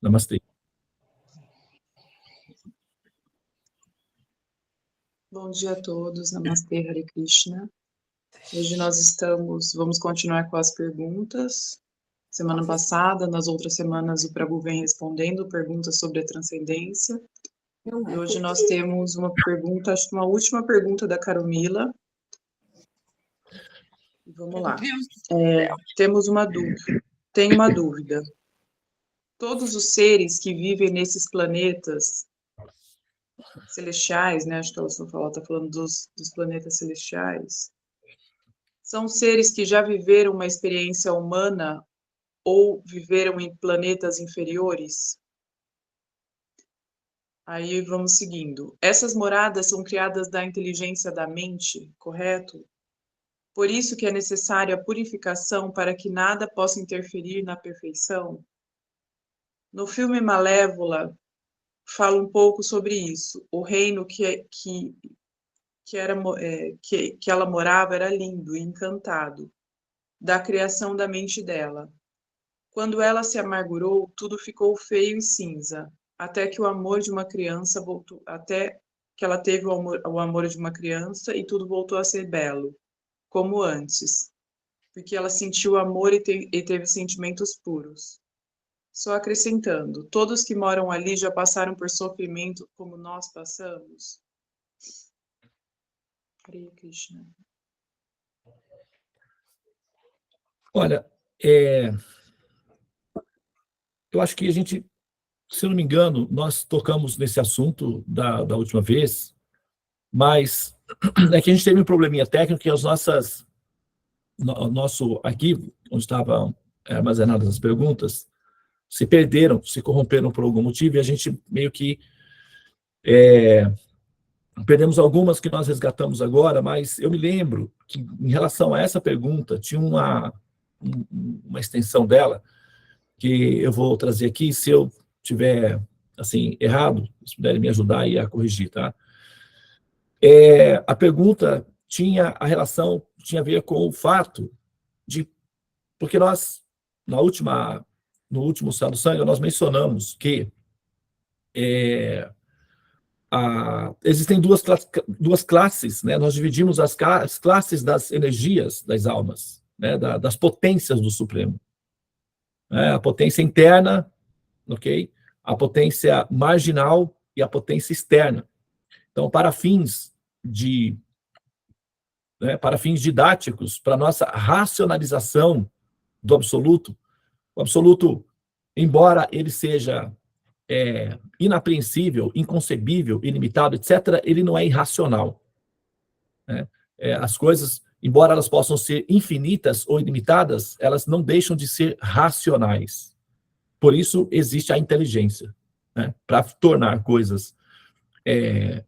Namastê. Bom dia a todos, Namastê, Hare Krishna. Hoje vamos continuar com as perguntas. Semana passada, nas outras semanas, o Prabhu vem respondendo perguntas sobre a transcendência. E hoje nós temos uma pergunta, acho que uma última pergunta da Caromila. Vamos lá. Temos uma dúvida. Tenho uma dúvida. Todos os seres que vivem nesses planetas celestiais, né? Acho que ela está falando dos planetas celestiais. São seres que já viveram uma experiência humana ou viveram em planetas inferiores? Aí vamos seguindo. Essas moradas são criadas da inteligência da mente, correto? Por isso que é necessária a purificação para que nada possa interferir na perfeição? No filme Malévola, fala um pouco sobre isso. O reino que ela morava era lindo e encantado, da criação da mente dela. Quando ela se amargurou, tudo ficou feio e cinza, até que o amor de uma criança voltou, até que ela teve o amor de uma criança e tudo voltou a ser belo, como antes, porque ela sentiu amor e teve sentimentos puros. Só acrescentando, todos que moram ali já passaram por sofrimento como nós passamos? Hare Krishna. Olha, eu acho que a gente, se eu não me engano, nós tocamos nesse assunto da última vez, mas é que a gente teve um probleminha técnico que o nosso arquivo, onde estavam armazenadas as perguntas, se perderam, se corromperam por algum motivo, e a gente meio que perdemos algumas que nós resgatamos agora, mas eu me lembro que, em relação a essa pergunta, tinha uma extensão dela, que eu vou trazer aqui, se eu tiver, assim, errado, se puderem me ajudar aí a corrigir, tá? A pergunta tinha a ver com o fato de, porque nós, no último Sadhu Sangha, nós mencionamos que existem duas classes, né? Nós dividimos as classes das energias das almas, né? Das potências do Supremo. A potência interna, ok? A potência marginal e a potência externa. Então, para fins didáticos, para nossa racionalização do absoluto, o absoluto, embora ele seja inapreensível, inconcebível, ilimitado, etc., ele não é irracional. Né? As coisas, embora elas possam ser infinitas ou ilimitadas, elas não deixam de ser racionais. Por isso existe a inteligência, né? Para tornar coisas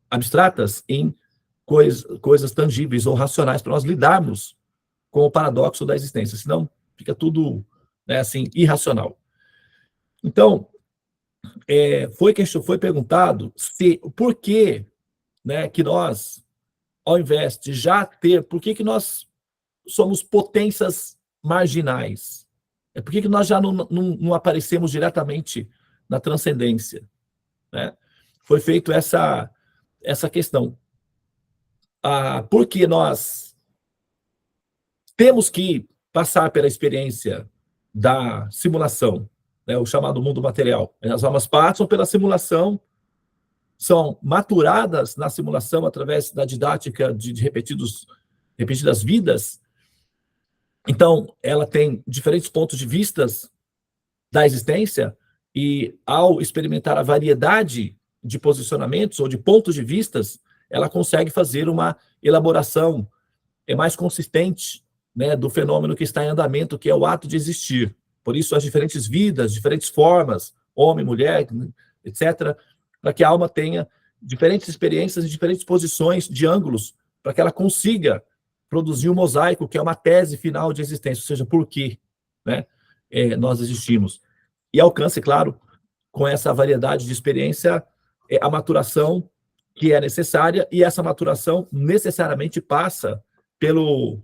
abstratas em coisas tangíveis ou racionais, para nós lidarmos com o paradoxo da existência, senão fica tudo, né, assim, irracional. Então, foi perguntado por que, né, que nós, ao invés de já ter, por que nós somos potências marginais? Por que nós já não aparecemos diretamente na transcendência? Né? Foi feito essa questão. Porque nós temos que passar pela experiência da simulação, né, o chamado mundo material. As almas passam pela simulação, são maturadas na simulação através da didática de repetidas vidas. Então, ela tem diferentes pontos de vista da existência, e ao experimentar a variedade de posicionamentos ou de pontos de vistas, ela consegue fazer uma elaboração mais consistente, né, do fenômeno que está em andamento, que é o ato de existir. Por isso, as diferentes vidas, diferentes formas, homem, mulher, etc., para que a alma tenha diferentes experiências e diferentes posições de ângulos, para que ela consiga produzir um mosaico, que é uma tese final de existência, ou seja, por que, né, nós existimos. E alcance, claro, com essa variedade de experiência, a maturação que é necessária, e essa maturação necessariamente passa pela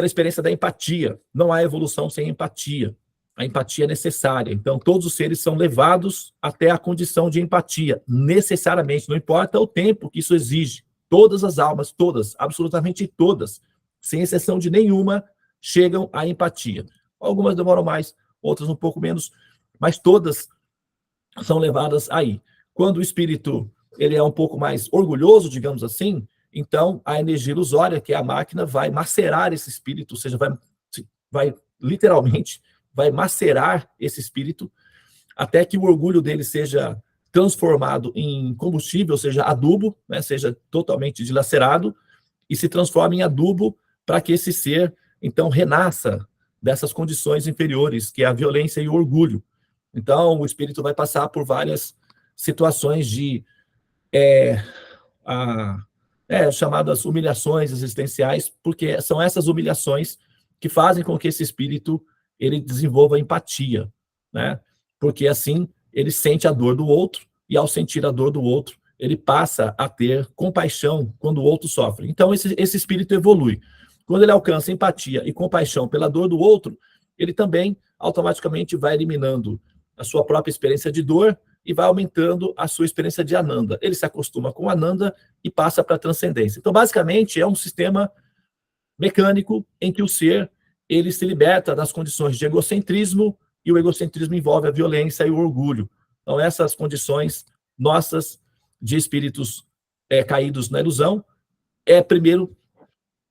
experiência da empatia. Não há evolução sem empatia. A empatia é necessária. Então, todos os seres são levados até a condição de empatia, necessariamente, não importa o tempo que isso exige. Todas as almas, todas, absolutamente todas, sem exceção de nenhuma, chegam à empatia. Algumas demoram mais, outras um pouco menos, mas todas são levadas aí. Quando o espírito ele é um pouco mais orgulhoso, digamos assim, então a energia ilusória, que é a máquina, vai macerar esse espírito, ou seja, vai literalmente vai macerar esse espírito até que o orgulho dele seja transformado em combustível, ou seja, adubo, né, seja totalmente dilacerado e se transforme em adubo para que esse ser, então, renasça dessas condições inferiores, que é a violência e o orgulho. Então, o espírito vai passar por várias situações de chamadas humilhações existenciais, porque são essas humilhações que fazem com que esse espírito ele desenvolva empatia, né? Porque assim ele sente a dor do outro e ao sentir a dor do outro ele passa a ter compaixão quando o outro sofre. Então esse espírito evolui. Quando ele alcança empatia e compaixão pela dor do outro, ele também automaticamente vai eliminando a sua própria experiência de dor e vai aumentando a sua experiência de Ananda. Ele se acostuma com Ananda e passa para a transcendência. Então, basicamente, é um sistema mecânico em que o ser ele se liberta das condições de egocentrismo, e o egocentrismo envolve a violência e o orgulho. Então, essas condições nossas de espíritos caídos na ilusão é primeiro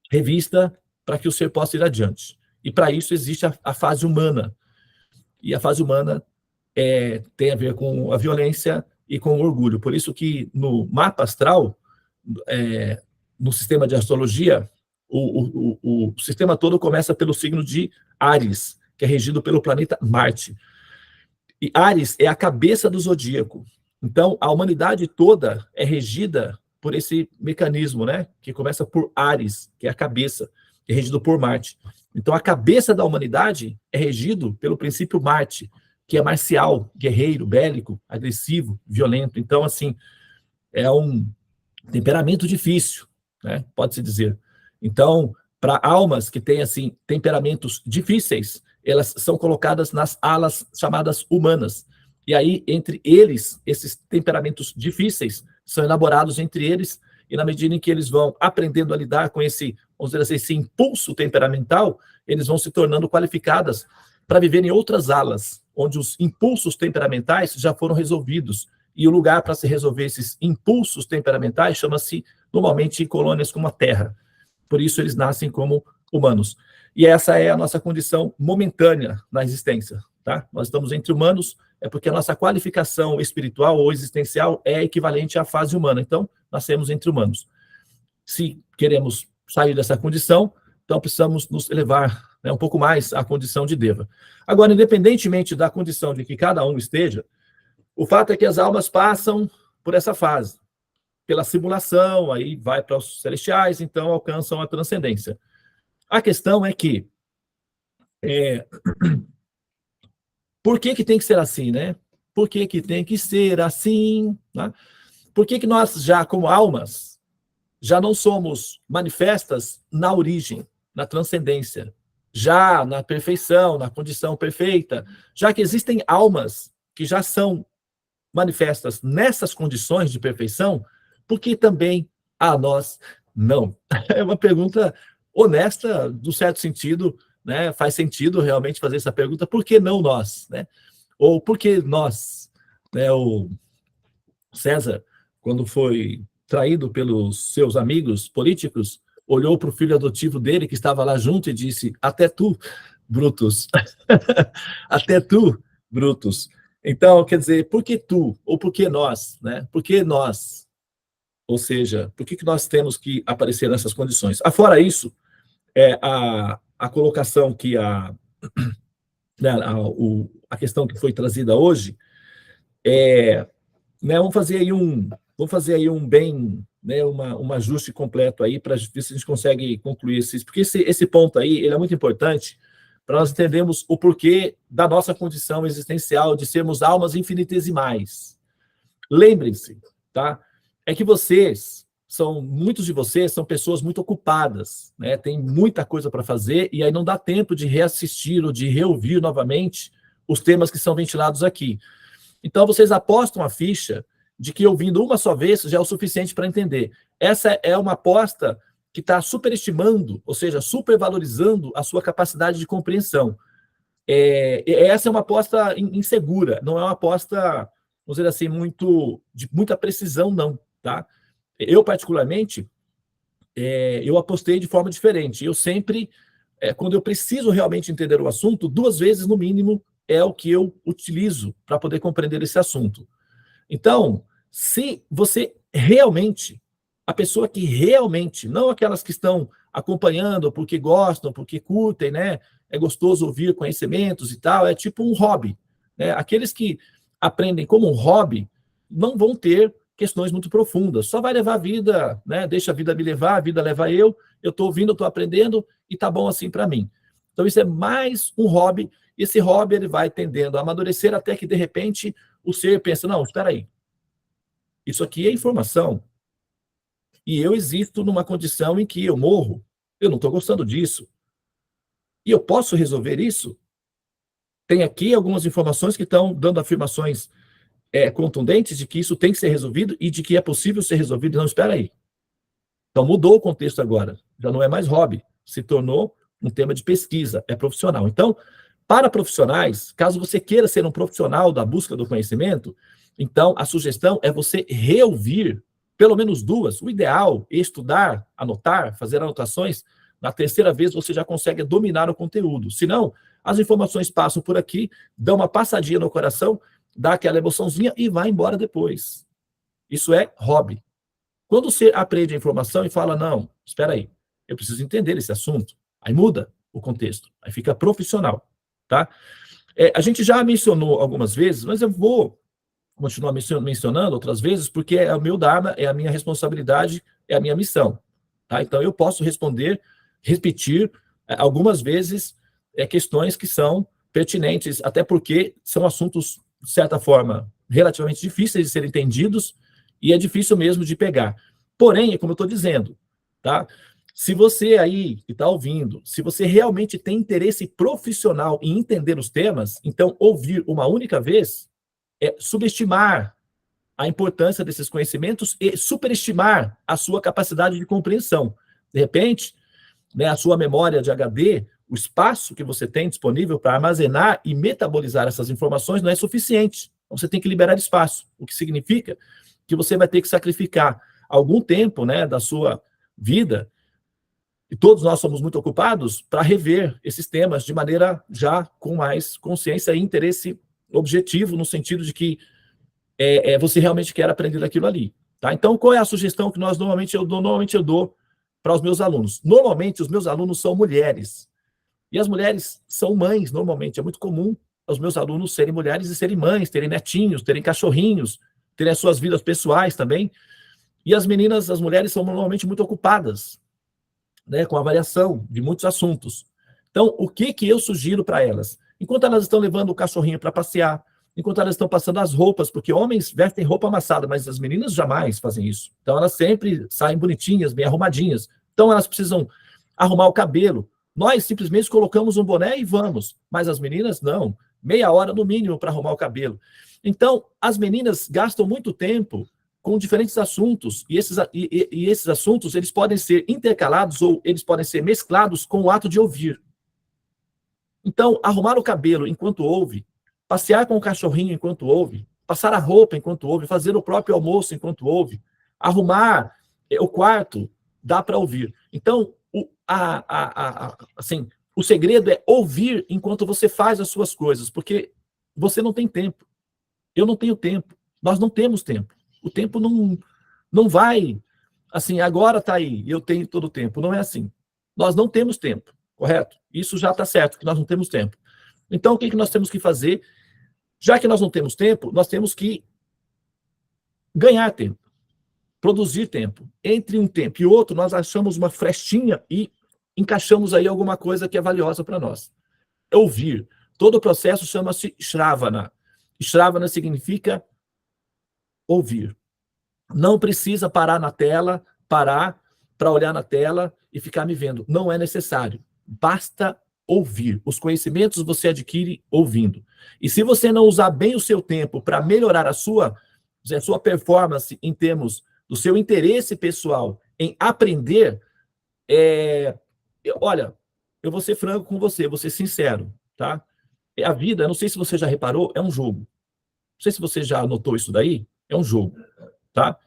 revista para que o ser possa ir adiante. E para isso existe a fase humana. E a fase humana tem a ver com a violência e com o orgulho. Por isso que no mapa astral, no sistema de astrologia, o sistema todo começa pelo signo de Áries, que é regido pelo planeta Marte. E Áries é a cabeça do zodíaco. Então, a humanidade toda é regida por esse mecanismo, né? Que começa por Áries, que é a cabeça, que é regido por Marte. Então, a cabeça da humanidade é regido pelo princípio Marte, que é marcial, guerreiro, bélico, agressivo, violento. Então, assim, é um temperamento difícil, né? Pode-se dizer. Então, para almas que têm, assim, temperamentos difíceis, elas são colocadas nas alas chamadas humanas. E aí, entre eles, esses temperamentos difíceis são elaborados entre eles, e na medida em que eles vão aprendendo a lidar com esse, vamos dizer assim, esse impulso temperamental, eles vão se tornando qualificadas para viver em outras alas, onde os impulsos temperamentais já foram resolvidos. E o lugar para se resolver esses impulsos temperamentais chama-se, normalmente, colônias como a Terra. Por isso, eles nascem como humanos. E essa é a nossa condição momentânea na existência. Tá? Nós estamos entre humanos, é porque a nossa qualificação espiritual ou existencial é equivalente à fase humana. Então, nascemos entre humanos. Se queremos sair dessa condição, então precisamos nos elevar, né, um pouco mais à condição de Deva. Agora, independentemente da condição de que cada um esteja, o fato é que as almas passam por essa fase, pela simulação, aí vai para os celestiais, então alcançam a transcendência. A questão é que por que tem que ser assim, né? Por que tem que ser assim? Né? Por que nós, já como almas, já não somos manifestas na origem, na transcendência, já na perfeição, na condição perfeita, já que existem almas que já são manifestas nessas condições de perfeição, por que também a nós não? É uma pergunta honesta, no certo sentido, né? Faz sentido realmente fazer essa pergunta, por que não nós? Né? Ou por que nós? Né? O César, quando foi traído pelos seus amigos políticos, olhou para o filho adotivo dele, que estava lá junto, e disse, até tu, Brutus. Até tu, Brutus. Então, quer dizer, por que tu? Ou por que nós? Né? Por que nós? Ou seja, por que nós temos que aparecer nessas condições? Afora isso, a colocação que a questão que foi trazida hoje né, vamos fazer aí um bem, né, um ajuste completo aí para ver se a gente consegue concluir porque esse ponto aí ele é muito importante para nós entendermos o porquê da nossa condição existencial de sermos almas infinitesimais. Lembrem-se, tá? É que vocês muitos de vocês são pessoas muito ocupadas, né? Tem muita coisa para fazer e aí não dá tempo de reassistir ou de reouvir novamente os temas que são ventilados aqui. Então, vocês apostam a ficha de que ouvindo uma só vez já é o suficiente para entender. Essa é uma aposta que está superestimando, ou seja, supervalorizando a sua capacidade de compreensão. Essa é uma aposta insegura, não é uma aposta, vamos dizer assim, de muita precisão, não, tá? Eu, particularmente, eu apostei de forma diferente. Eu sempre, quando eu preciso realmente entender o assunto, 2 vezes, no mínimo, é o que eu utilizo para poder compreender esse assunto. Então, se você realmente, a pessoa que realmente, não aquelas que estão acompanhando porque gostam, porque curtem, né? É gostoso ouvir conhecimentos e tal, é tipo um hobby, né? Aqueles que aprendem como um hobby não vão ter questões muito profundas, só vai levar a vida, né? Deixa a vida me levar, a vida leva eu estou ouvindo, eu estou aprendendo e tá bom assim para mim. Então isso é mais um hobby, e esse hobby ele vai tendendo a amadurecer até que de repente o ser pensa, não, espera aí, isso aqui é informação, e eu existo numa condição em que eu morro, eu não estou gostando disso, e eu posso resolver isso? Tem aqui algumas informações que estão dando afirmações contundentes de que isso tem que ser resolvido e de que é possível ser resolvido. Não, espera aí. Então mudou o contexto agora. Já não é mais hobby, se tornou um tema de pesquisa, é profissional. Então, para profissionais, caso você queira ser um profissional da busca do conhecimento, então a sugestão é você reouvir pelo menos 2. O ideal é estudar, anotar, fazer anotações. Na 3ª vez você já consegue dominar o conteúdo. Se não, as informações passam por aqui, dão uma passadinha no coração, dá aquela emoçãozinha e vai embora depois. Isso é hobby. Quando você aprende a informação e fala, não, espera aí, eu preciso entender esse assunto, aí muda o contexto, aí fica profissional, tá? A gente já mencionou algumas vezes, mas eu vou continuar mencionando outras vezes, porque é o meu dharma, é a minha responsabilidade, é a minha missão, tá? Então eu posso repetir algumas vezes questões que são pertinentes, até porque são assuntos, de certa forma, relativamente difíceis de serem entendidos e é difícil mesmo de pegar. Porém, é como eu estou dizendo, tá? Se você aí que está ouvindo, se você realmente tem interesse profissional em entender os temas, então ouvir uma única vez é subestimar a importância desses conhecimentos e superestimar a sua capacidade de compreensão. De repente, né, a sua memória de HD, o espaço que você tem disponível para armazenar e metabolizar essas informações não é suficiente. Então, você tem que liberar espaço, o que significa que você vai ter que sacrificar algum tempo, né, da sua vida, e todos nós somos muito ocupados, para rever esses temas de maneira já com mais consciência e interesse objetivo, no sentido de que você realmente quer aprender aquilo ali. Tá? Então, qual é a sugestão que normalmente eu dou para os meus alunos? Normalmente, os meus alunos são mulheres. E as mulheres são mães, normalmente. É muito comum os meus alunos serem mulheres e serem mães, terem netinhos, terem cachorrinhos, terem as suas vidas pessoais também. E as meninas, as mulheres, são normalmente muito ocupadas, né, com a avaliação de muitos assuntos. Então, o que eu sugiro para elas? Enquanto elas estão levando o cachorrinho para passear, enquanto elas estão passando as roupas, porque homens vestem roupa amassada, mas as meninas jamais fazem isso. Então, elas sempre saem bonitinhas, bem arrumadinhas. Então, elas precisam arrumar o cabelo. Nós simplesmente colocamos um boné e vamos, mas as meninas não. Meia hora no mínimo para arrumar o cabelo. Então, as meninas gastam muito tempo com diferentes assuntos, e esses assuntos eles podem ser intercalados ou eles podem ser mesclados com o ato de ouvir. Então, arrumar o cabelo enquanto ouve, passear com o cachorrinho enquanto ouve, passar a roupa enquanto ouve, fazer o próprio almoço enquanto ouve, arrumar o quarto, dá para ouvir. Então, assim, o segredo é ouvir enquanto você faz as suas coisas, porque você não tem tempo. Eu não tenho tempo. Nós não temos tempo. O tempo não vai, assim, agora está aí, eu tenho todo o tempo. Não é assim. Nós não temos tempo, correto? Isso já está certo, que nós não temos tempo. Então, o que nós temos que fazer? Já que nós não temos tempo, nós temos que ganhar tempo, produzir tempo. Entre um tempo e outro, nós achamos uma frestinha e encaixamos aí alguma coisa que é valiosa para nós. Ouvir. Todo o processo chama-se Shravana. Shravana significa ouvir. Não precisa parar na tela parar para olhar na tela e ficar me vendo. Não é necessário. Basta ouvir. Os conhecimentos você adquire ouvindo. E se você não usar bem o seu tempo para melhorar a sua performance em termos do seu interesse pessoal em aprender, olha, eu vou ser franco com você, vou ser sincero, tá? A vida, não sei se você já reparou, é um jogo. Não sei se você já notou isso daí, é um jogo, tá?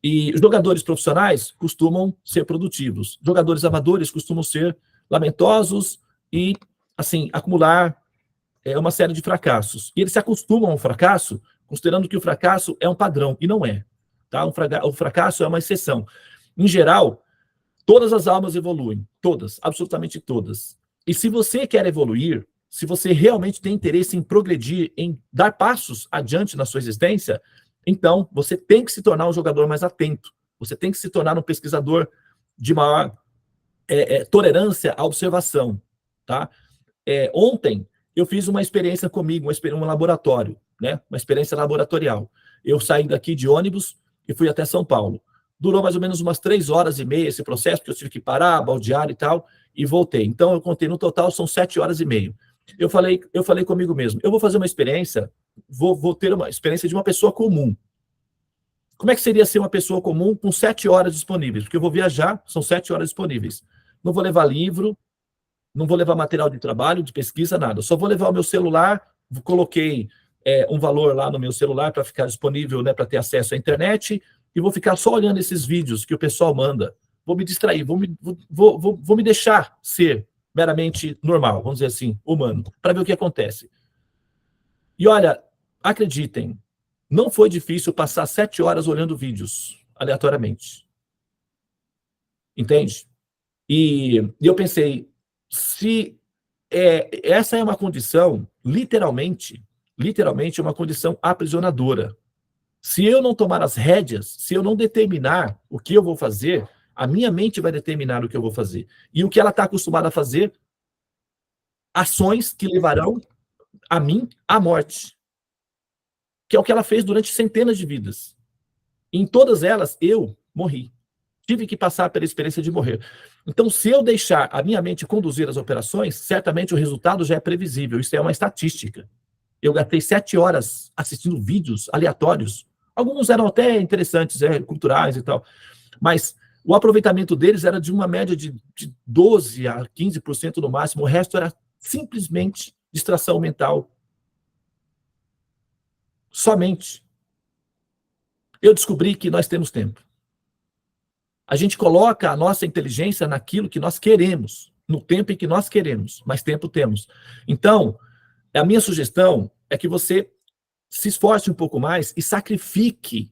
E jogadores profissionais costumam ser produtivos. Jogadores amadores costumam ser lamentosos e, assim, acumular uma série de fracassos. E eles se acostumam ao fracasso, considerando que o fracasso é um padrão, e não é. Tá? O fracasso é uma exceção. Em geral, todas as almas evoluem. Todas, absolutamente todas. E se você quer evoluir, se você realmente tem interesse em progredir, em dar passos adiante na sua existência, então você tem que se tornar um jogador mais atento. Você tem que se tornar um pesquisador de maior tolerância à observação. Tá? Ontem, eu fiz uma experiência comigo, um laboratório, né? Uma experiência laboratorial. Eu saí daqui de ônibus e fui até São Paulo. Durou mais ou menos umas 3 horas e meia esse processo, porque eu tive que parar, baldear e tal, e voltei. Então, eu contei, no total, são 7 horas e meia. Eu falei comigo mesmo, eu vou fazer uma experiência, vou ter uma experiência de uma pessoa comum. Como é que seria ser uma pessoa comum com 7 horas disponíveis? Porque eu vou viajar, são 7 horas disponíveis. Não vou levar livro, não vou levar material de trabalho, de pesquisa, nada. Só vou levar o meu celular, coloquei um valor lá no meu celular para ficar disponível, né, para ter acesso à internet, e vou ficar só olhando esses vídeos que o pessoal manda. Vou me distrair, vou me deixar ser meramente normal, vamos dizer assim, humano, para ver o que acontece. E olha, acreditem, não foi difícil passar 7 horas olhando vídeos aleatoriamente. Entende? E eu pensei, se essa é uma condição, literalmente uma condição aprisionadora. Se eu não tomar as rédeas, se eu não determinar o que eu vou fazer, a minha mente vai determinar o que eu vou fazer. E o que ela está acostumada a fazer, ações que levarão a mim à morte. Que é o que ela fez durante centenas de vidas. E em todas elas, eu morri. Tive que passar pela experiência de morrer. Então, se eu deixar a minha mente conduzir as operações, certamente o resultado já é previsível. Isso é uma estatística. Eu gastei 7 horas assistindo vídeos aleatórios. Alguns eram até interessantes, culturais e tal. Mas o aproveitamento deles era de uma média de 12% a 15% no máximo. O resto era simplesmente distração mental. Somente. Eu descobri que nós temos tempo. A gente coloca a nossa inteligência naquilo que nós queremos, no tempo em que nós queremos, mas tempo temos. Então, a minha sugestão é que você se esforce um pouco mais e sacrifique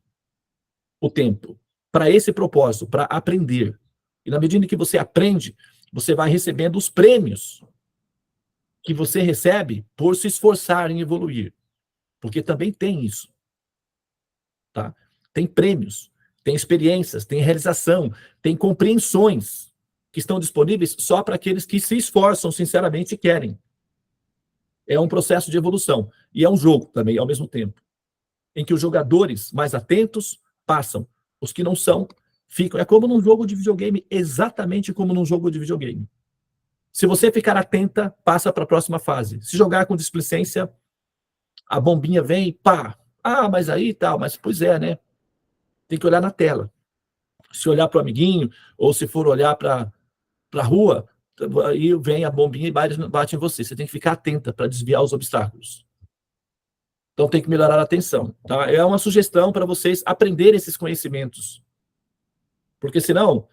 o tempo para esse propósito, para aprender. E na medida que você aprende, você vai recebendo os prêmios que você recebe por se esforçar em evoluir. Porque também tem isso. Tá? Tem prêmios. Tem experiências, tem realização, tem compreensões que estão disponíveis só para aqueles que se esforçam sinceramente e querem. É um processo de evolução. E é um jogo também, ao mesmo tempo, em que os jogadores mais atentos passam. Os que não são, ficam. É como num jogo de videogame, exatamente como num jogo de videogame. Se você ficar atenta, passa para a próxima fase. Se jogar com displicência, a bombinha vem e pá. Ah, mas aí tal, mas pois é, né? Tem que olhar na tela. Se olhar para o amiguinho, ou se for olhar para a rua, aí vem a bombinha e bate em você. Você tem que ficar atenta para desviar os obstáculos. Então tem que melhorar a atenção. Tá? É uma sugestão para vocês aprenderem esses conhecimentos. Porque senão,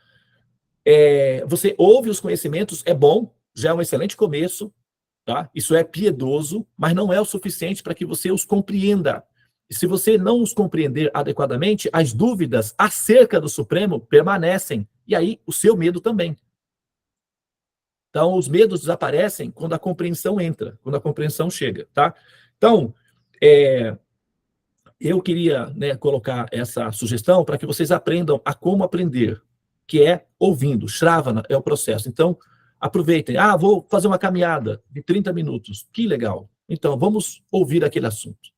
você ouve os conhecimentos, é bom, já é um excelente começo, tá? Isso é piedoso, mas não é o suficiente para que você os compreenda. E se você não os compreender adequadamente, as dúvidas acerca do Supremo permanecem. E aí, o seu medo também. Então, os medos desaparecem quando a compreensão entra, quando a compreensão chega, tá? Então, eu queria, né, colocar essa sugestão para que vocês aprendam a como aprender, que é ouvindo. Shravana é o processo. Então, aproveitem. Ah, vou fazer uma caminhada de 30 minutos. Que legal. Então, vamos ouvir aquele assunto.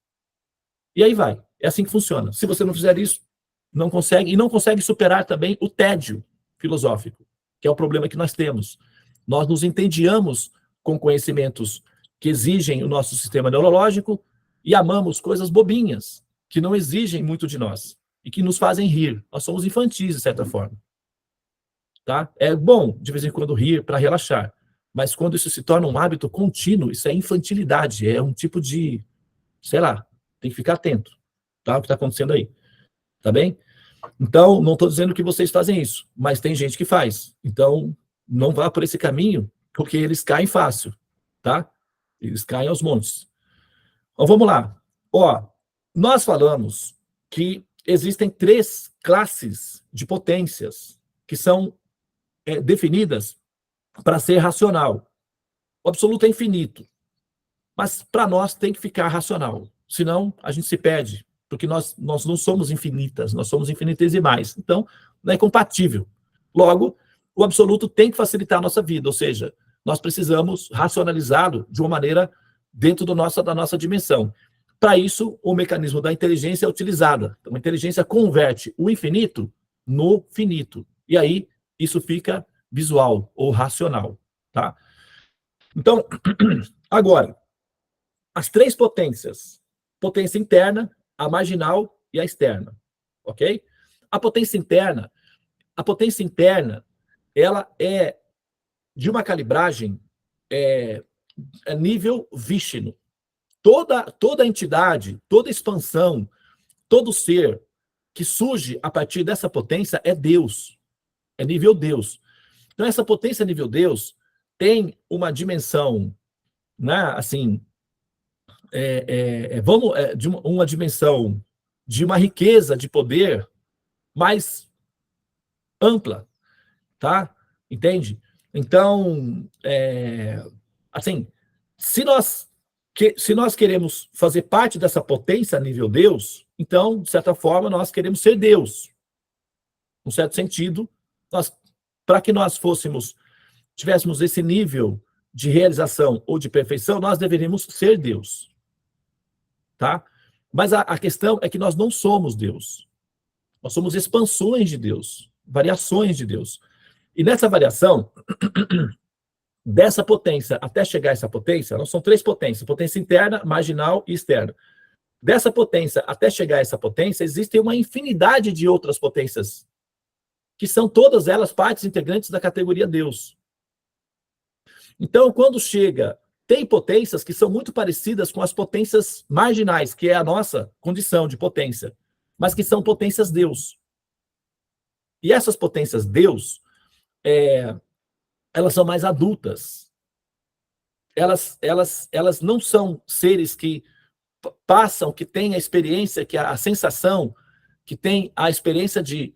E aí vai. É assim que funciona. Se você não fizer isso, não consegue superar também o tédio filosófico, que é o problema que nós temos. Nós nos entediamos com conhecimentos que exigem o nosso sistema neurológico e amamos coisas bobinhas, que não exigem muito de nós e que nos fazem rir. Nós somos infantis, de certa forma. Tá? É bom, de vez em quando, rir para relaxar, mas quando isso se torna um hábito contínuo, isso é infantilidade, é um tipo de, sei lá, tem que ficar atento, tá? O que está acontecendo aí, tá bem? Então, não estou dizendo que vocês fazem isso, mas tem gente que faz. Então, não vá por esse caminho, porque eles caem fácil, tá? Eles caem aos montes. Então, vamos lá. Ó, nós falamos que existem 3 classes de potências que são definidas para ser racional. O absoluto é infinito, mas para nós tem que ficar racional, senão a gente se perde, porque nós não somos infinitas, nós somos infinitesimais, então não é compatível. Logo, o absoluto tem que facilitar a nossa vida, ou seja, nós precisamos racionalizá-lo de uma maneira dentro da nossa dimensão. Para isso, o mecanismo da inteligência é utilizado. Então, a inteligência converte o infinito no finito, e aí isso fica visual ou racional, tá? Então, agora, as 3 potências, potência interna, a marginal e a externa, ok? A potência interna, ela é de uma calibragem nível Vishnu. Toda entidade, toda expansão, todo ser que surge a partir dessa potência é Deus, é nível Deus. Então, essa potência nível Deus tem uma dimensão, né, assim, de uma dimensão de uma riqueza de poder mais ampla, tá? Entende? Então, assim, se nós queremos fazer parte dessa potência a nível Deus, então, de certa forma, nós queremos ser Deus. Num certo sentido, para que nós tivéssemos esse nível de realização ou de perfeição, nós deveríamos ser Deus. Tá? Mas a questão é que nós não somos Deus. Nós somos expansões de Deus, variações de Deus. E nessa variação, dessa potência até chegar a essa potência, nós são 3 potências, potência interna, marginal e externa. Dessa potência até chegar a essa potência, existe uma infinidade de outras potências, que são todas elas partes integrantes da categoria Deus. Então, quando tem potências que são muito parecidas com as potências marginais, que é a nossa condição de potência, mas que são potências Deus. E essas potências Deus, elas são mais adultas. Elas não são seres que passam, que têm a experiência, que a sensação, que tem a experiência de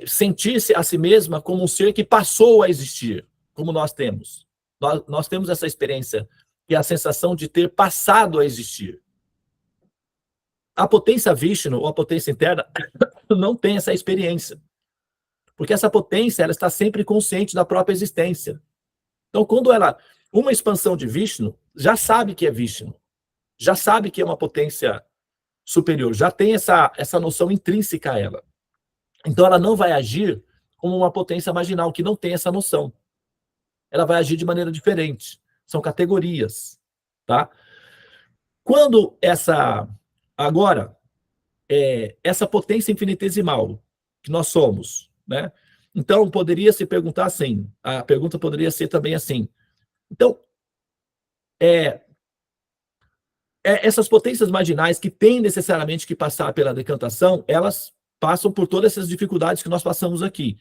sentir-se a si mesma como um ser que passou a existir, como nós temos. Nós temos essa experiência, que é a sensação de ter passado a existir. A potência Vishnu, ou a potência interna, não tem essa experiência. Porque essa potência, ela está sempre consciente da própria existência. Então, quando uma expansão de Vishnu, já sabe que é Vishnu, já sabe que é uma potência superior, já tem essa noção intrínseca a ela. Então, ela não vai agir como uma potência marginal, que não tem essa noção. Ela vai agir de maneira diferente. São categorias, tá? Quando essa potência infinitesimal que nós somos, né? Então, poderia se perguntar assim, a pergunta poderia ser também assim, então, essas potências marginais que têm necessariamente que passar pela decantação, elas passam por todas essas dificuldades que nós passamos aqui.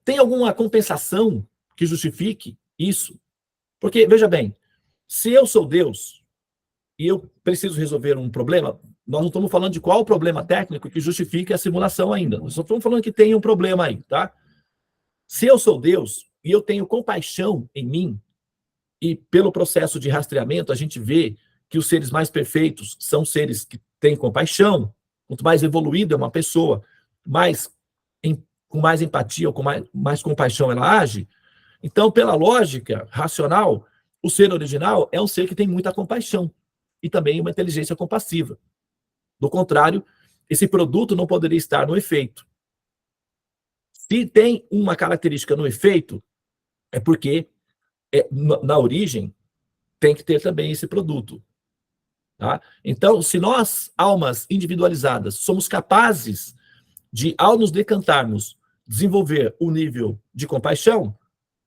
Tem alguma compensação que justifique isso? Porque, veja bem, se eu sou Deus e eu preciso resolver um problema, nós não estamos falando de qual o problema técnico que justifique a simulação ainda. Nós só estamos falando que tem um problema aí, tá? Se eu sou Deus e eu tenho compaixão em mim, e pelo processo de rastreamento a gente vê que os seres mais perfeitos são seres que têm compaixão, quanto mais evoluída é uma pessoa, com mais empatia ou com mais compaixão ela age. Então, pela lógica racional, o ser original é um ser que tem muita compaixão e também uma inteligência compassiva. Do contrário, esse produto não poderia estar no efeito. Se tem uma característica no efeito, é porque na origem tem que ter também esse produto. Tá? Então, se nós, almas individualizadas, somos capazes de, ao nos decantarmos, desenvolver o nível de compaixão,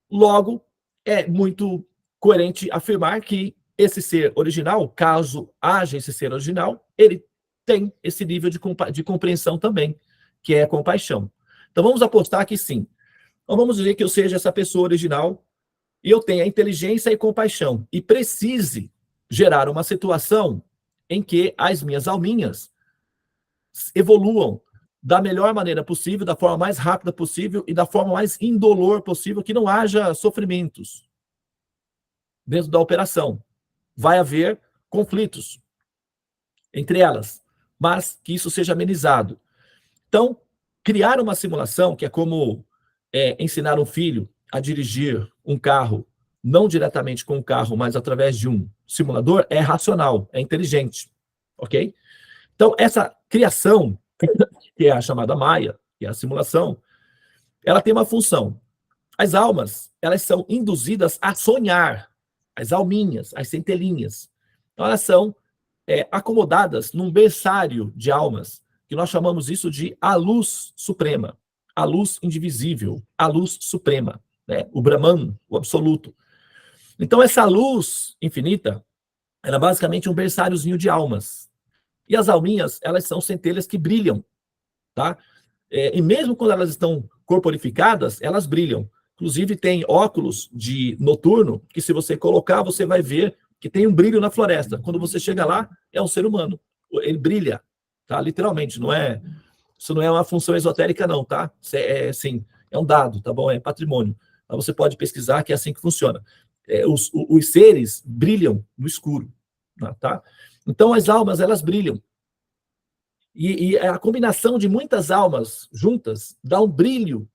logo é muito coerente afirmar que esse ser original, caso haja esse ser original, ele tem esse nível de compreensão também, que é compaixão. Então vamos apostar que sim. Então vamos dizer que eu seja essa pessoa original e eu tenha inteligência e compaixão e precise gerar uma situação em que as minhas alminhas evoluam da melhor maneira possível, da forma mais rápida possível e da forma mais indolor possível, que não haja sofrimentos dentro da operação. Vai haver conflitos entre elas, mas que isso seja amenizado. Então, criar uma simulação, que é como ensinar um filho a dirigir um carro, não diretamente com o carro, mas através de um simulador, é racional, é inteligente, ok? Então, essa criação, que é a chamada Maia, que é a simulação, ela tem uma função. As almas, elas são induzidas a sonhar, as alminhas, as centelhinhas. Então, elas são acomodadas num berçário de almas, que nós chamamos isso de a luz suprema, a luz indivisível, a luz suprema, né? O Brahman, o absoluto. Então, essa luz infinita, ela é basicamente um berçáriozinho de almas. E as alminhas, elas são centelhas que brilham, tá? E mesmo quando elas estão corporificadas, elas brilham. Inclusive, tem óculos de noturno, que se você colocar, você vai ver que tem um brilho na floresta. Quando você chega lá, é um ser humano. Ele brilha, tá? Literalmente, isso não é uma função esotérica, não, tá? Sim, é um dado, tá bom? É patrimônio. Mas você pode pesquisar que é assim que funciona. Os seres brilham no escuro, tá? Então, as almas, elas brilham. E a combinação de muitas almas juntas dá um brilho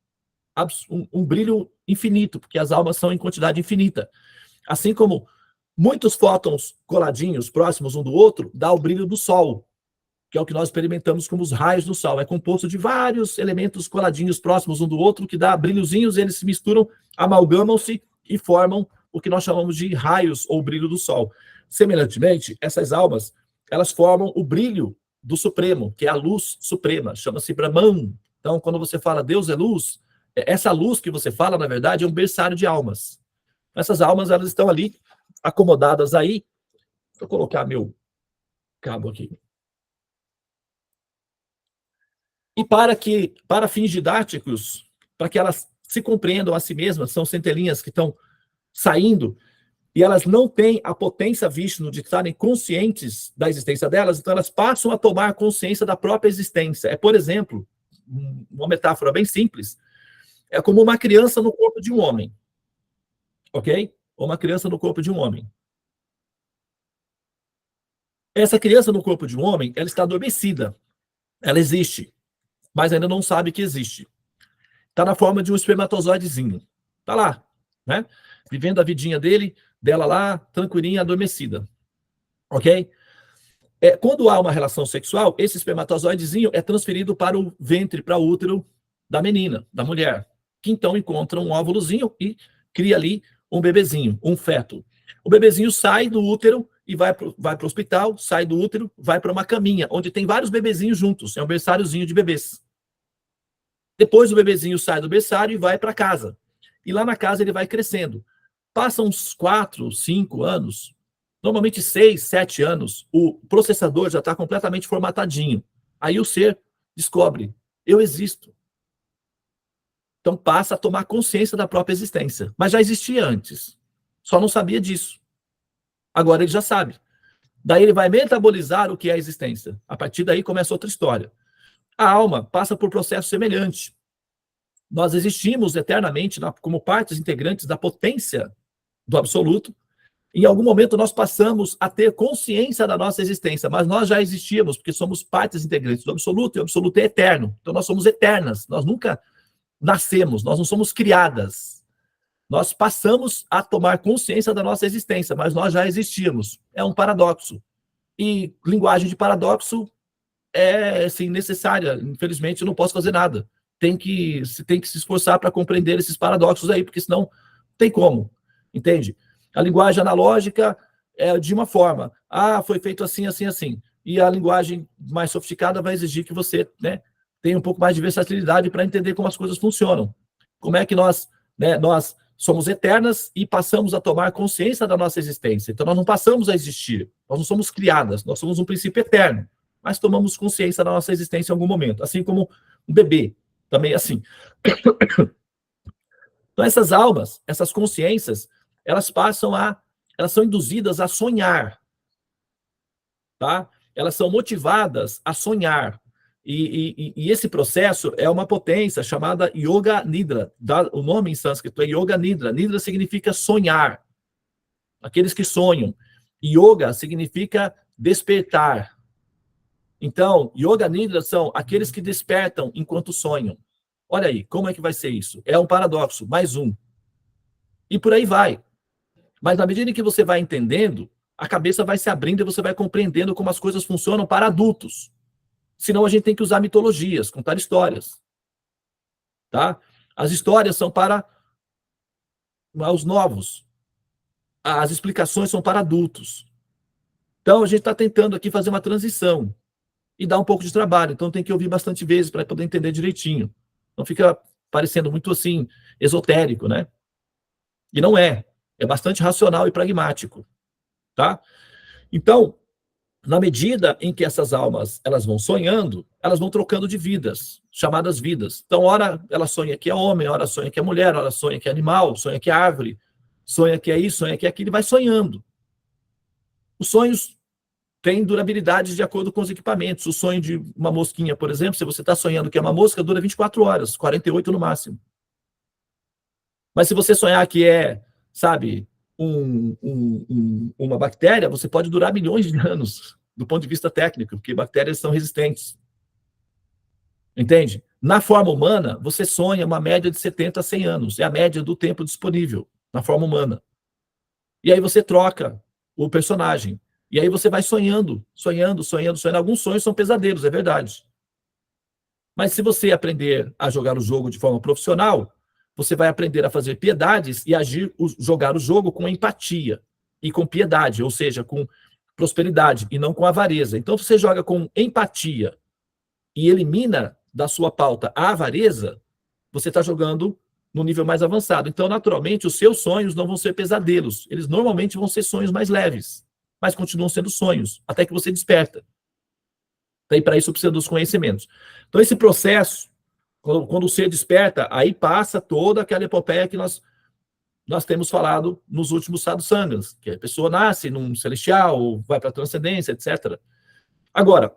infinito, porque as almas são em quantidade infinita. Assim como muitos fótons coladinhos, próximos um do outro, dá o brilho do Sol, que é o que nós experimentamos como os raios do Sol. É composto de vários elementos coladinhos, próximos um do outro, que dá brilhozinhos, eles se misturam, amalgamam-se e formam o que nós chamamos de raios ou brilho do Sol. Semelhantemente, essas almas, elas formam o brilho do Supremo, que é a luz suprema, chama-se Brahman. Então, quando você fala Deus é luz, essa luz que você fala, na verdade, é um berçário de almas. Essas almas, elas estão ali, acomodadas aí. Deixa eu colocar meu cabo aqui. E para fins didáticos, para que elas se compreendam a si mesmas, são centelhinhas que estão saindo, e elas não têm a potência Vishnu de estarem conscientes da existência delas, então elas passam a tomar consciência da própria existência. É, por exemplo, uma metáfora bem simples, é como uma criança no corpo de um homem, ok? Ou uma criança no corpo de um homem. Essa criança no corpo de um homem, ela está adormecida, ela existe, mas ainda não sabe que existe. Está na forma de um espermatozoidezinho. Está lá, né? Vivendo a vidinha dela lá, tranquilinha, adormecida. Ok? Quando há uma relação sexual, esse espermatozoidezinho é transferido para o ventre, para o útero da menina, da mulher, que então encontra um óvulozinho e cria ali um bebezinho, um feto. O bebezinho sai do útero e vai para o hospital, sai do útero, vai para uma caminha, onde tem vários bebezinhos juntos, é um berçáriozinho de bebês. Depois o bebezinho sai do berçário e vai para casa. E lá na casa ele vai crescendo. Passam uns 4, 5 anos, normalmente 6, 7 anos, o processador já está completamente formatadinho. Aí o ser descobre, eu existo. Então passa a tomar consciência da própria existência. Mas já existia antes. Só não sabia disso. Agora ele já sabe. Daí ele vai metabolizar o que é a existência. A partir daí começa outra história. A alma passa por processo semelhante. Nós existimos eternamente como partes integrantes da potência do absoluto. Em algum momento nós passamos a ter consciência da nossa existência, mas nós já existíamos, porque somos partes integrantes do absoluto, e o absoluto é eterno. Então nós somos eternas, nós nunca nascemos, nós não somos criadas. Nós passamos a tomar consciência da nossa existência, mas nós já existíamos. É um paradoxo. E linguagem de paradoxo é assim, necessária. Infelizmente, eu não posso fazer nada. Tem que se esforçar para compreender esses paradoxos aí, porque senão não tem como, entende? A linguagem analógica é de uma forma. Ah, foi feito assim, assim, assim. E a linguagem mais sofisticada vai exigir que você, né, tenha um pouco mais de versatilidade para entender como as coisas funcionam. Como é que nós, né, nós somos eternas e passamos a tomar consciência da nossa existência. Então, nós não passamos a existir. Nós não somos criadas. Nós somos um princípio eterno. Mas tomamos consciência da nossa existência em algum momento. Assim como um bebê. Também é assim. Então, essas almas, essas consciências, elas são induzidas a sonhar, tá? Elas são motivadas a sonhar. E esse processo é uma potência chamada Yoga Nidra. O nome em sânscrito é Yoga Nidra. Nidra significa sonhar. Aqueles que sonham. Yoga significa despertar. Então, Yoga Nidra são aqueles que despertam enquanto sonham. Olha aí, como é que vai ser isso? É um paradoxo, mais um. E por aí vai. Mas na medida em que você vai entendendo, a cabeça vai se abrindo e você vai compreendendo como as coisas funcionam para adultos. Senão a gente tem que usar mitologias, contar histórias. Tá? As histórias são para os novos. As explicações são para adultos. Então a gente está tentando aqui fazer uma transição e dar um pouco de trabalho. Então tem que ouvir bastante vezes para poder entender direitinho. Não fica parecendo muito assim esotérico, né? E não é. É bastante racional e pragmático, tá? Então, na medida em que essas almas elas vão sonhando, elas vão trocando de vidas, chamadas vidas. Então, ora ela sonha que é homem, ora sonha que é mulher, ora sonha que é animal, sonha que é árvore, sonha que é isso, sonha que é aquilo, e vai sonhando. Os sonhos têm durabilidade de acordo com os equipamentos. O sonho de uma mosquinha, por exemplo, se você está sonhando que é uma mosca, dura 24 horas, 48 no máximo. Mas se você sonhar que é, sabe, uma bactéria, você pode durar milhões de anos, do ponto de vista técnico, porque bactérias são resistentes. Entende? Na forma humana, você sonha uma média de 70 a 100 anos. É a média do tempo disponível na forma humana. E aí você troca o personagem. E aí você vai sonhando, sonhando, sonhando, sonhando. Alguns sonhos são pesadelos, é verdade. Mas se você aprender a jogar o jogo de forma profissional, você vai aprender a fazer piedades e jogar o jogo com empatia e com piedade, ou seja, com prosperidade e não com avareza. Então, se você joga com empatia e elimina da sua pauta a avareza, você está jogando no nível mais avançado. Então, naturalmente, os seus sonhos não vão ser pesadelos. Eles normalmente vão ser sonhos mais leves, mas continuam sendo sonhos, até que você desperta. E para isso precisa dos conhecimentos. Então, esse processo, quando o ser desperta, aí passa toda aquela epopeia que nós temos falado nos últimos sadhusangas, que a pessoa nasce num celestial, vai para a transcendência, etc. Agora,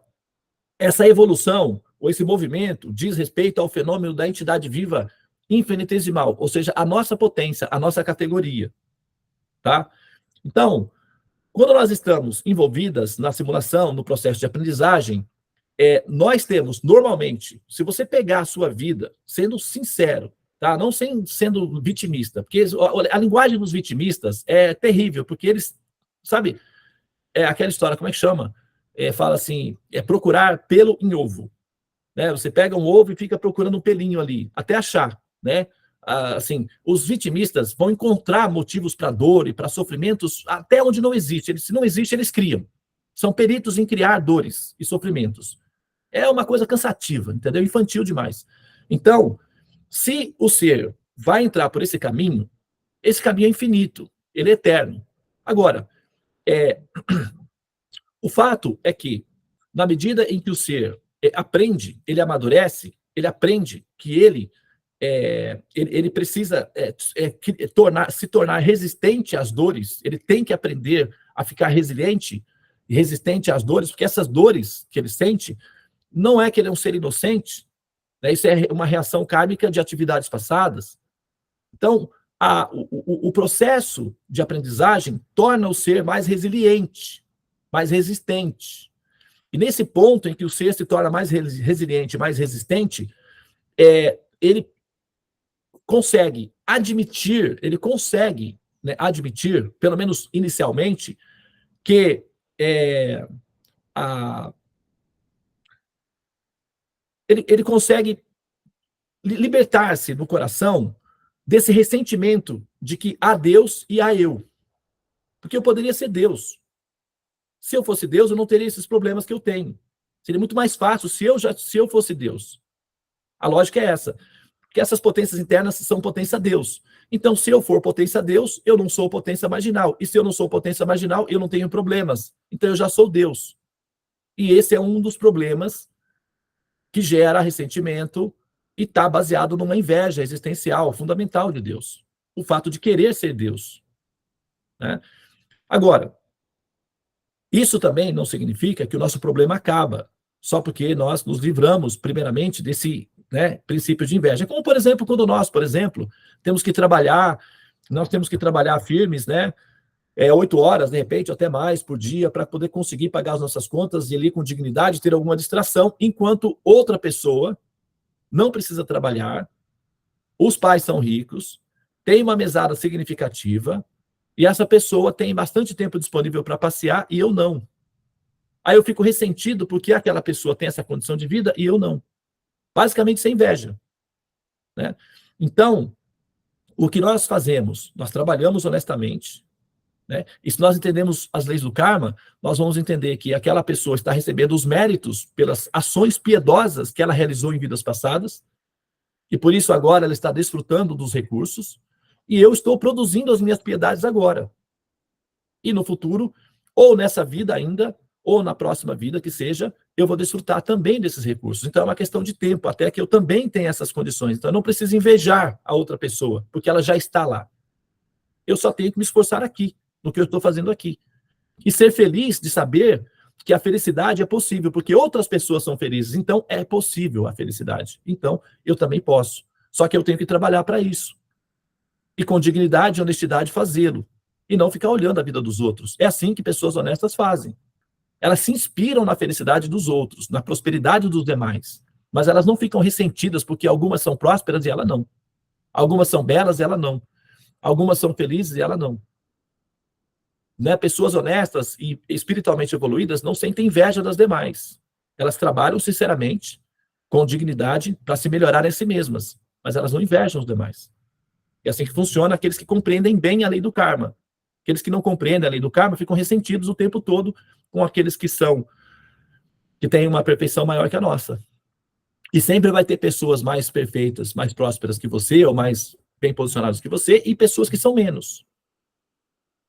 essa evolução, ou esse movimento, diz respeito ao fenômeno da entidade viva infinitesimal, ou seja, a nossa potência, a nossa categoria. Tá? Então, quando nós estamos envolvidas na simulação, no processo de aprendizagem, nós temos, normalmente, se você pegar a sua vida, sendo sincero, tá? Não sendo vitimista, porque a linguagem dos vitimistas é terrível, porque eles, sabe, aquela história, como é que chama? Fala assim, procurar pelo em ovo. Né? Você pega um ovo e fica procurando um pelinho ali, até achar, né? Assim, os vitimistas vão encontrar motivos para dor e para sofrimentos até onde não existe. Se não existe, eles criam. São peritos em criar dores e sofrimentos. É uma coisa cansativa, entendeu? Infantil demais. Então, se o ser vai entrar por esse caminho é infinito, ele é eterno. Agora, o fato é que, na medida em que o ser aprende, ele amadurece, ele aprende que ele precisa se tornar resistente às dores, ele tem que aprender a ficar resiliente e resistente às dores, porque essas dores que ele sente não é que ele é um ser inocente, né? Isso é uma reação kármica de atividades passadas. Então, o processo de aprendizagem torna o ser mais resiliente, mais resistente. E nesse ponto em que o ser se torna mais resiliente, mais resistente, ele consegue admitir, né, admitir, pelo menos inicialmente, que ele consegue libertar-se no coração desse ressentimento de que há Deus e há eu. Porque eu poderia ser Deus. Se eu fosse Deus, eu não teria esses problemas que eu tenho. Seria muito mais fácil se eu fosse Deus. A lógica é essa. Porque essas potências internas são potência Deus. Então, se eu for potência Deus, eu não sou potência marginal. E se eu não sou potência marginal, eu não tenho problemas. Então, eu já sou Deus. E esse é um dos problemas que gera ressentimento e está baseado numa inveja existencial, fundamental de Deus. O fato de querer ser Deus. Né? Agora, isso também não significa que o nosso problema acaba, só porque nós nos livramos, primeiramente, desse, né, princípio de inveja. Como, por exemplo, quando nós, por exemplo, temos que trabalhar firmes, né, 8 horas, de repente, até mais por dia, para poder conseguir pagar as nossas contas e ali com dignidade ter alguma distração, enquanto outra pessoa não precisa trabalhar, os pais são ricos, tem uma mesada significativa, e essa pessoa tem bastante tempo disponível para passear e eu não. Aí eu fico ressentido porque aquela pessoa tem essa condição de vida e eu não. Basicamente, sem inveja. Né? Então, o que nós fazemos? Nós trabalhamos honestamente. Né? E se nós entendemos as leis do karma, nós vamos entender que aquela pessoa está recebendo os méritos pelas ações piedosas que ela realizou em vidas passadas, e por isso agora ela está desfrutando dos recursos, e eu estou produzindo as minhas piedades agora. E no futuro, ou nessa vida ainda, ou na próxima vida, que seja, eu vou desfrutar também desses recursos. Então é uma questão de tempo, até que eu também tenha essas condições. Então eu não preciso invejar a outra pessoa, porque ela já está lá. Eu só tenho que me esforçar aqui, no que eu estou fazendo aqui. E ser feliz de saber que a felicidade é possível, porque outras pessoas são felizes. Então é possível a felicidade. Então eu também posso. Só que eu tenho que trabalhar para isso. E com dignidade e honestidade fazê-lo. E não ficar olhando a vida dos outros. É assim que pessoas honestas fazem. Elas se inspiram na felicidade dos outros, na prosperidade dos demais. Mas elas não ficam ressentidas porque algumas são prósperas e ela não. Algumas são belas e ela não. Algumas são felizes e ela não. Né? Pessoas honestas e espiritualmente evoluídas não sentem inveja das demais. Elas trabalham sinceramente, com dignidade, para se melhorarem a si mesmas. Mas elas não invejam os demais. É assim que funciona aqueles que compreendem bem a lei do karma. Aqueles que não compreendem a lei do karma ficam ressentidos o tempo todo com aqueles que têm uma perfeição maior que a nossa. E sempre vai ter pessoas mais perfeitas, mais prósperas que você, ou mais bem posicionadas que você, e pessoas que são menos.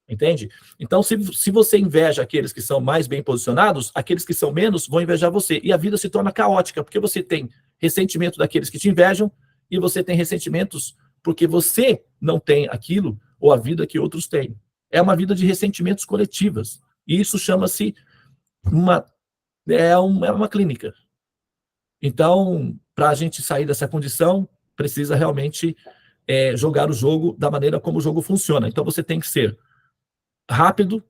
Entende? Então, se você inveja aqueles que são mais bem posicionados, aqueles que são menos vão invejar você. E a vida se torna caótica, porque você tem ressentimento daqueles que te invejam, e você tem ressentimentos porque você não tem aquilo ou a vida que outros têm. É uma vida de ressentimentos coletivas. E isso chama-se uma clínica. Então, para a gente sair dessa condição, precisa realmente jogar o jogo da maneira como o jogo funciona. Então, você tem que ser rápido,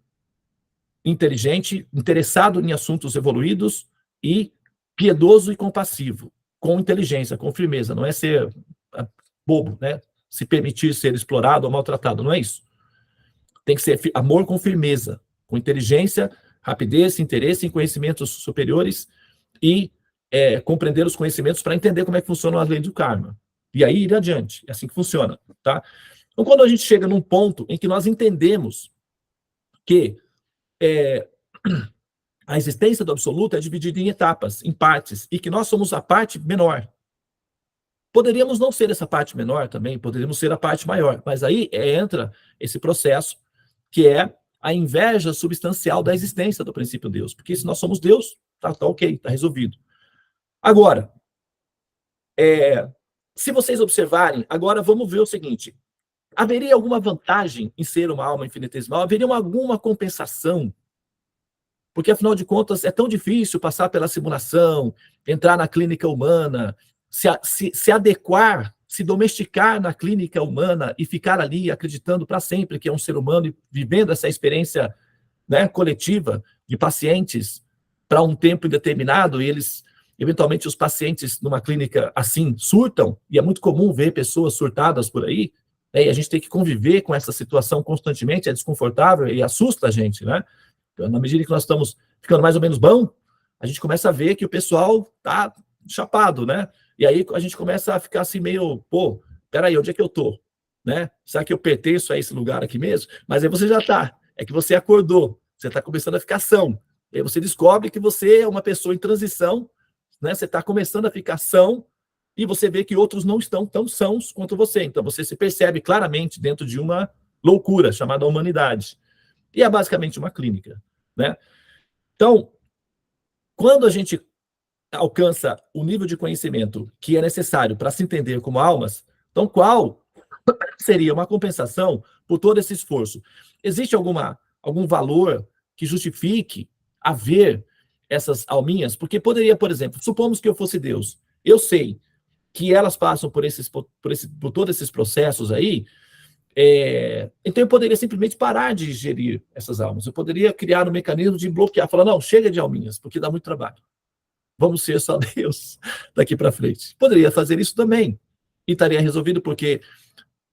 inteligente, interessado em assuntos evoluídos e piedoso e compassivo, com inteligência, com firmeza. Não é ser bobo, né? Se permitir ser explorado ou maltratado, não é isso. Tem que ser amor com firmeza, com inteligência, rapidez, interesse em conhecimentos superiores e compreender os conhecimentos para entender como é que funcionam as leis do karma. E aí ir adiante. É assim que funciona, tá? Então, quando a gente chega num ponto em que nós entendemos que a existência do absoluto é dividida em etapas, em partes, e que nós somos a parte menor. Poderíamos não ser essa parte menor também, poderíamos ser a parte maior, mas aí entra esse processo que é a inveja substancial da existência do princípio Deus, porque se nós somos Deus, tá ok, tá resolvido. Agora, se vocês observarem, agora vamos ver o seguinte, haveria alguma vantagem em ser uma alma infinitesimal? Haveria alguma compensação? Porque, afinal de contas, é tão difícil passar pela simulação, entrar na clínica humana, se adequar, se domesticar na clínica humana e ficar ali acreditando para sempre que é um ser humano e vivendo essa experiência, né, coletiva de pacientes para um tempo indeterminado, e eles, eventualmente, os pacientes numa clínica assim surtam, e é muito comum ver pessoas surtadas por aí, né, e a gente tem que conviver com essa situação constantemente, é desconfortável e assusta a gente, né? Então, na medida que nós estamos ficando mais ou menos bom, a gente começa a ver que o pessoal está chapado, né? E aí a gente começa a ficar assim meio, pô, peraí, onde é que eu tô? Né? Será que eu pertenço a esse lugar aqui mesmo? Mas aí você já tá, é que você acordou, você está começando a ficar são. E aí você descobre que você é uma pessoa em transição, né? Você está começando a ficar são, e você vê que outros não estão tão sãos quanto você. Então você se percebe claramente dentro de uma loucura chamada humanidade. E é basicamente uma clínica, né? Então, quando a gente alcança o nível de conhecimento que é necessário para se entender como almas, então qual seria uma compensação por todo esse esforço? Existe algum valor que justifique haver essas alminhas? Porque poderia, por exemplo, supomos que eu fosse Deus, eu sei que elas passam por todos esses processos aí, então eu poderia simplesmente parar de gerir essas almas, eu poderia criar um mecanismo de bloquear, falar, não, chega de alminhas, porque dá muito trabalho. Vamos ser só Deus daqui para frente. Poderia fazer isso também. E estaria resolvido porque,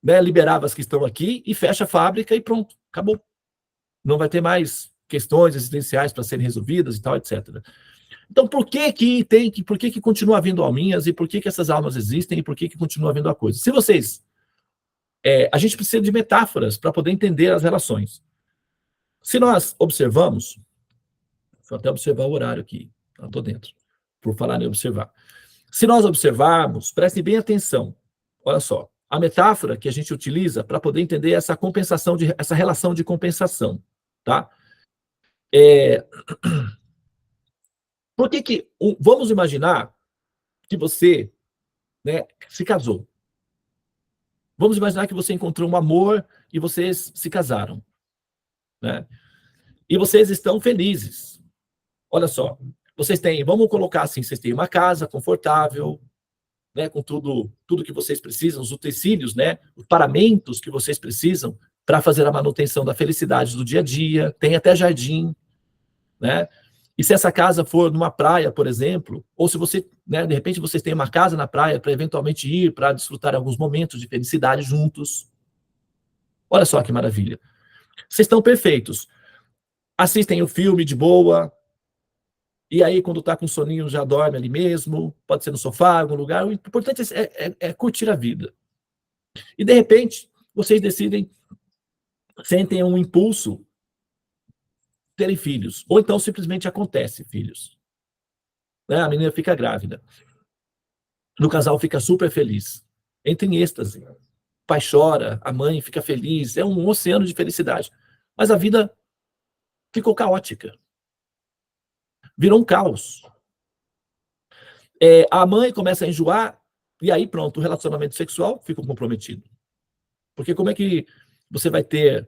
né, liberava as que estão aqui e fecha a fábrica e pronto, acabou. Não vai ter mais questões existenciais para serem resolvidas e tal, etc. Então, por que continua havendo alminhas e por que essas almas existem e por que continua havendo a coisa? Se vocês... a gente precisa de metáforas para poder entender as relações. Se nós observamos... Deixa eu até observar o horário aqui. Estou dentro. Por falar em observar. Se nós observarmos, prestem bem atenção, olha só, a metáfora que a gente utiliza para poder entender essa compensação, essa relação de compensação, tá? Vamos imaginar que você, né, se casou. Vamos imaginar que você encontrou um amor e vocês se casaram, né? E vocês estão felizes. Olha só, vamos colocar assim, vocês têm uma casa confortável, né, com tudo que vocês precisam, os utensílios, né, os paramentos que vocês precisam para fazer a manutenção da felicidade do dia a dia, tem até jardim, né? E se essa casa for numa praia, por exemplo, ou se você, né, de repente vocês têm uma casa na praia para eventualmente ir, para desfrutar alguns momentos de felicidade juntos. Olha só que maravilha. Vocês estão perfeitos. Assistem o filme de boa, e aí, quando está com soninho, já dorme ali mesmo, pode ser no sofá, em algum lugar. O importante é curtir a vida. E, de repente, vocês sentem um impulso terem filhos. Ou então, simplesmente acontece filhos. Né? A menina fica grávida. O casal fica super feliz. Entra em êxtase. O pai chora, a mãe fica feliz. É um oceano de felicidade. Mas a vida ficou caótica. Virou um caos. A mãe começa a enjoar, e aí pronto, o relacionamento sexual fica comprometido. Porque como é que você vai ter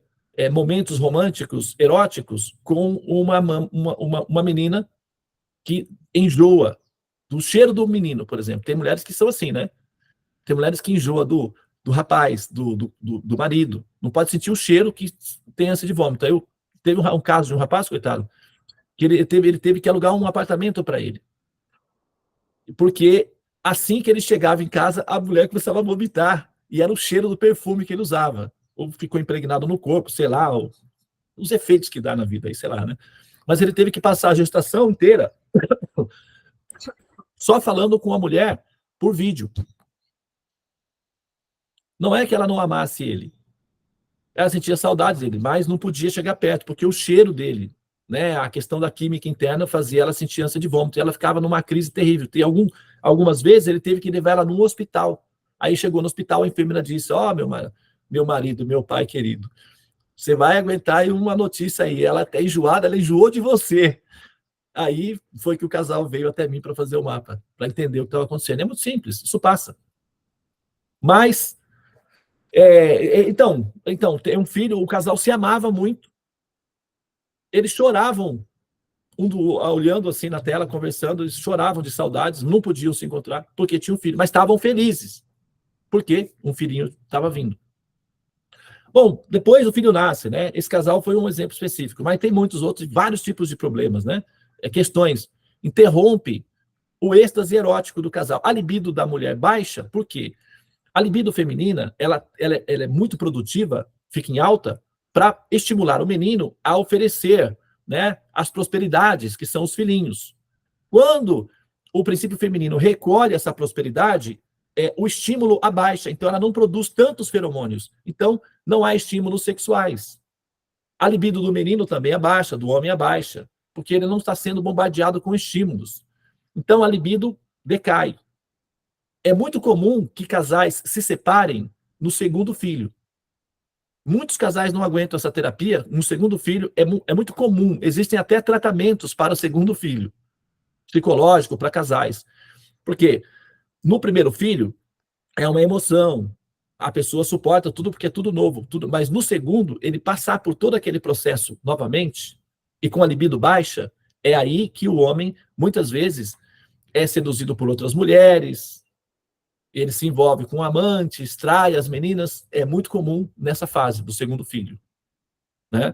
momentos românticos, eróticos, com uma menina que enjoa do cheiro do menino, por exemplo? Tem mulheres que são assim, né? Tem mulheres que enjoam do rapaz, do marido. Não pode sentir o cheiro que tem ânsia de vômito. Aí teve um caso de um rapaz, coitado, que ele teve que alugar um apartamento para ele. Porque assim que ele chegava em casa, a mulher começava a vomitar. E era o cheiro do perfume que ele usava. Ou ficou impregnado no corpo, sei lá, os efeitos que dá na vida aí, sei lá, né? Mas ele teve que passar a gestação inteira só falando com a mulher por vídeo. Não é que ela não amasse ele. Ela sentia saudades dele, mas não podia chegar perto, porque o cheiro dele, né, a questão da química interna fazia ela sentir ânsia de vômito, e ela ficava numa crise terrível. Algumas vezes ele teve que levar ela no hospital. Aí chegou no hospital, a enfermeira disse, meu marido, meu pai querido, você vai aguentar aí uma notícia aí, ela é enjoada, ela enjoou de você. Aí foi que o casal veio até mim para fazer o mapa, para entender o que estava acontecendo. É muito simples, isso passa. Mas, então, tem um filho, o casal se amava muito, eles choravam, olhando assim na tela, conversando, eles choravam de saudades, não podiam se encontrar, porque tinham um filho, mas estavam felizes, porque um filhinho estava vindo. Bom, depois o filho nasce, né? Esse casal foi um exemplo específico, mas tem muitos outros, vários tipos de problemas, né? Questões. Interrompe o êxtase erótico do casal. A libido da mulher baixa, por quê? A libido feminina, ela é muito produtiva, fica em alta, para estimular o menino a oferecer, né, as prosperidades, que são os filhinhos. Quando o princípio feminino recolhe essa prosperidade, o estímulo abaixa, então ela não produz tantos feromônios. Então, não há estímulos sexuais. A libido do menino também abaixa, do homem abaixa, porque ele não está sendo bombardeado com estímulos. Então, a libido decai. É muito comum que casais se separem no segundo filho. Muitos casais não aguentam essa terapia. No segundo filho é muito comum. Existem até tratamentos para o segundo filho, psicológico para casais. Porque no primeiro filho é uma emoção. A pessoa suporta tudo porque é tudo novo. Tudo, mas no segundo, ele passar por todo aquele processo novamente e com a libido baixa, é aí que o homem, muitas vezes, é seduzido por outras mulheres, ele se envolve com amantes, trai as meninas, é muito comum nessa fase do segundo filho, né?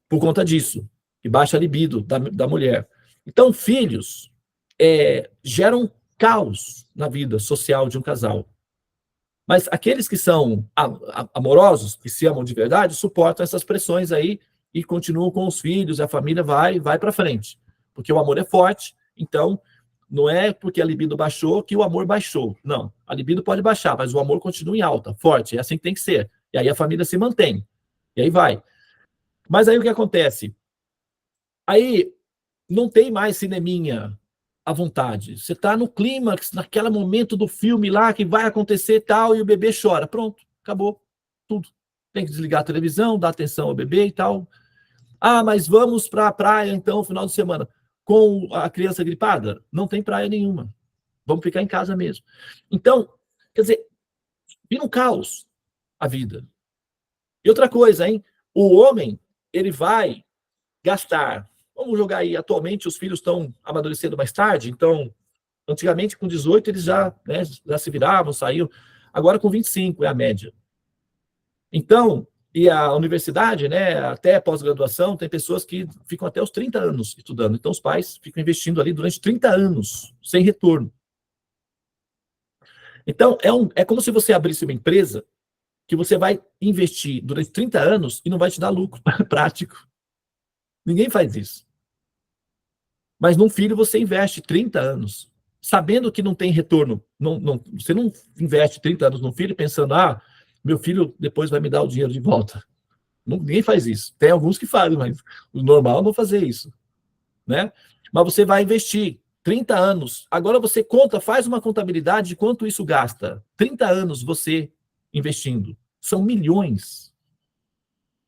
Por conta disso, que baixa a libido da mulher. Então, filhos geram caos na vida social de um casal. Mas aqueles que são amorosos, que se amam de verdade, suportam essas pressões aí e continuam com os filhos, a família vai para frente. Porque o amor é forte, então não é porque a libido baixou que o amor baixou. Não, a libido pode baixar, mas o amor continua em alta, forte, é assim que tem que ser. E aí a família se mantém. E aí vai. Mas aí o que acontece? Aí não tem mais cineminha à vontade. Você está no clímax, naquele momento do filme lá que vai acontecer tal, e o bebê chora. Pronto, acabou tudo. Tem que desligar a televisão, dar atenção ao bebê e tal. Ah, mas vamos para a praia então, final de semana. Com a criança gripada? Não tem praia nenhuma. Vamos ficar em casa mesmo. Então, quer dizer, vira um caos a vida. E outra coisa, hein? O homem, ele vai gastar. Vamos jogar aí, atualmente os filhos estão amadurecendo mais tarde, então, antigamente com 18 eles já se viravam, saíam. Agora com 25 é a média. Então, e a universidade, né, até pós-graduação, tem pessoas que ficam até os 30 anos estudando. Então, os pais ficam investindo ali durante 30 anos, sem retorno. Então, é como se você abrisse uma empresa que você vai investir durante 30 anos e não vai te dar lucro prático. Ninguém faz isso. Mas num filho você investe 30 anos, sabendo que não tem retorno. Você não investe 30 anos num filho pensando, meu filho depois vai me dar o dinheiro de volta. Ninguém faz isso. Tem alguns que fazem, mas o normal é não fazer isso, né? Mas você vai investir 30 anos. Agora você faz uma contabilidade de quanto isso gasta. 30 anos você investindo. São milhões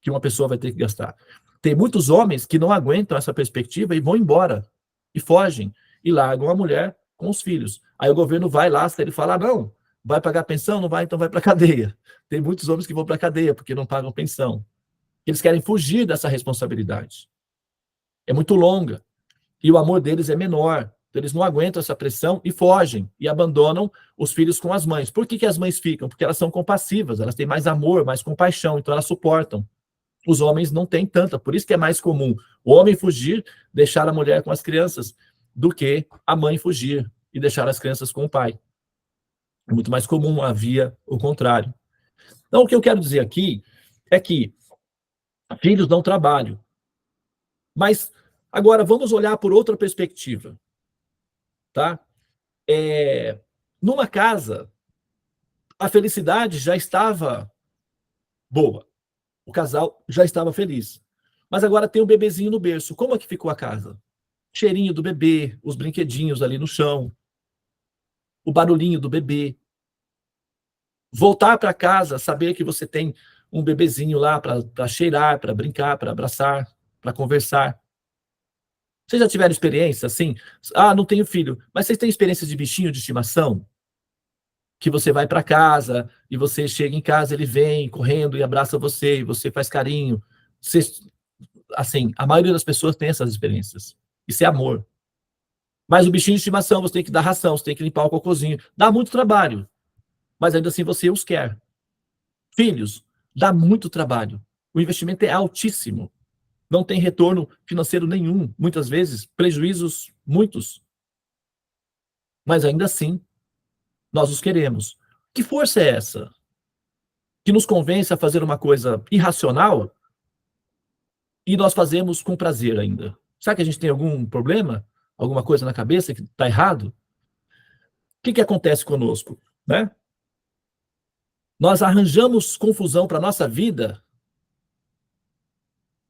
que uma pessoa vai ter que gastar. Tem muitos homens que não aguentam essa perspectiva e vão embora. E fogem. E largam a mulher com os filhos. Aí o governo vai lá, ele fala, não, vai pagar pensão? Não vai, então vai para a cadeia. Tem muitos homens que vão para a cadeia porque não pagam pensão. Eles querem fugir dessa responsabilidade. É muito longa. E o amor deles é menor. Então, eles não aguentam essa pressão e fogem. E abandonam os filhos com as mães. Por que as mães ficam? Porque elas são compassivas. Elas têm mais amor, mais compaixão. Então, elas suportam. Os homens não têm tanta. Por isso que é mais comum o homem fugir, deixar a mulher com as crianças, do que a mãe fugir e deixar as crianças com o pai. É muito mais comum, havia o contrário. Então, o que eu quero dizer aqui é que filhos dão trabalho. Mas, agora, vamos olhar por outra perspectiva. Tá? Numa casa, a felicidade já estava boa. O casal já estava feliz. Mas agora tem um bebezinho no berço. Como é que ficou a casa? Cheirinho do bebê, os brinquedinhos ali no chão, o barulhinho do bebê. Voltar para casa, saber que você tem um bebezinho lá para cheirar, para brincar, para abraçar, para conversar. Vocês já tiveram experiência assim? Não tenho filho. Mas vocês têm experiência de bichinho de estimação? Que você vai para casa e você chega em casa, ele vem correndo e abraça você, e você faz carinho. Assim, a maioria das pessoas tem essas experiências. Isso é amor. Mas o bichinho de estimação, você tem que dar ração, você tem que limpar o cocôzinho. Dá muito trabalho. Mas ainda assim você os quer. Filhos, dá muito trabalho. O investimento é altíssimo. Não tem retorno financeiro nenhum. Muitas vezes, prejuízos muitos. Mas ainda assim, nós os queremos. Que força é essa? Que nos convence a fazer uma coisa irracional e nós fazemos com prazer ainda. Será que a gente tem algum problema? Alguma coisa na cabeça que está errado? que acontece conosco, né? Nós arranjamos confusão para a nossa vida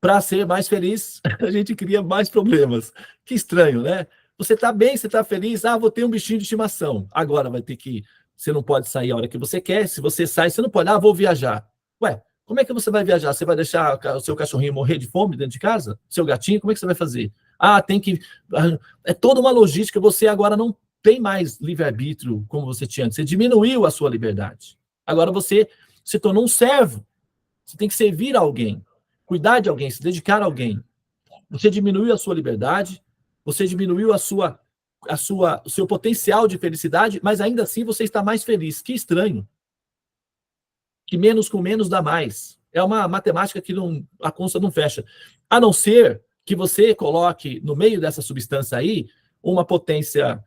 para ser mais feliz, a gente cria mais problemas. Que estranho, né? Você está bem, você está feliz, vou ter um bichinho de estimação. Agora vai ter que... Você não pode sair a hora que você quer, se você sai, você não pode, vou viajar. Ué, como é que você vai viajar? Você vai deixar o seu cachorrinho morrer de fome dentro de casa? Seu gatinho, como é que você vai fazer? Tem que... É toda uma logística, você agora não tem mais livre-arbítrio como você tinha antes, você diminuiu a sua liberdade. Agora você se tornou um servo, você tem que servir a alguém, cuidar de alguém, se dedicar a alguém. Você diminuiu a sua liberdade, você diminuiu o seu potencial de felicidade, mas ainda assim você está mais feliz. Que estranho. Que menos com menos dá mais. É uma matemática que a conta não fecha. A não ser que você coloque no meio dessa substância aí uma potência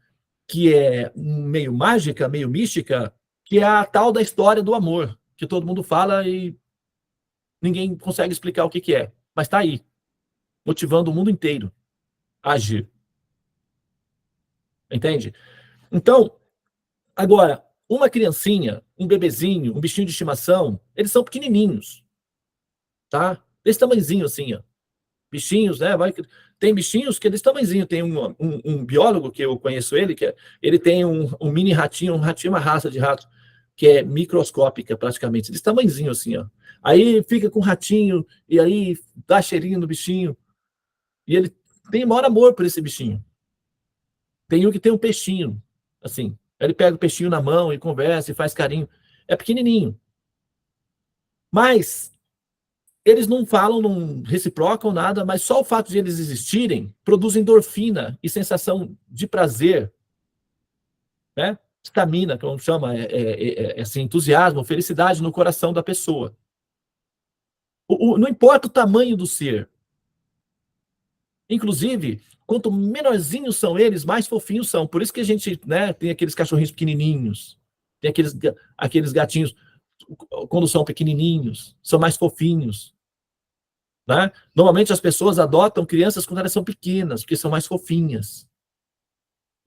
que é meio mágica, meio mística, que é a tal da história do amor, que todo mundo fala e ninguém consegue explicar o que é. Mas está aí, motivando o mundo inteiro a agir. Entende? Então, agora, uma criancinha, um bebezinho, um bichinho de estimação, eles são pequenininhos, tá? Desse tamanhozinho assim, ó. Bichinhos, né? Tem bichinhos que é desse tamanhozinho. Tem um biólogo que eu conheço ele tem um mini ratinho, uma raça de rato, que é microscópica praticamente, desse tamanhozinho assim, ó. Aí fica com o ratinho, e aí dá cheirinho no bichinho, e ele tem maior amor por esse bichinho. Tem um que tem um peixinho, assim. Ele pega o peixinho na mão e conversa e faz carinho. É pequenininho. Mas eles não falam, não reciprocam nada, mas só o fato de eles existirem produz endorfina e sensação de prazer, né? Estamina, como chama, assim, entusiasmo, felicidade no coração da pessoa. Não importa o tamanho do ser. Inclusive, quanto menorzinhos são eles, mais fofinhos são. Por isso que a gente, né, tem aqueles cachorrinhos pequenininhos, tem aqueles gatinhos, quando são pequenininhos, são mais fofinhos. Né? Normalmente as pessoas adotam crianças quando elas são pequenas, porque são mais fofinhas.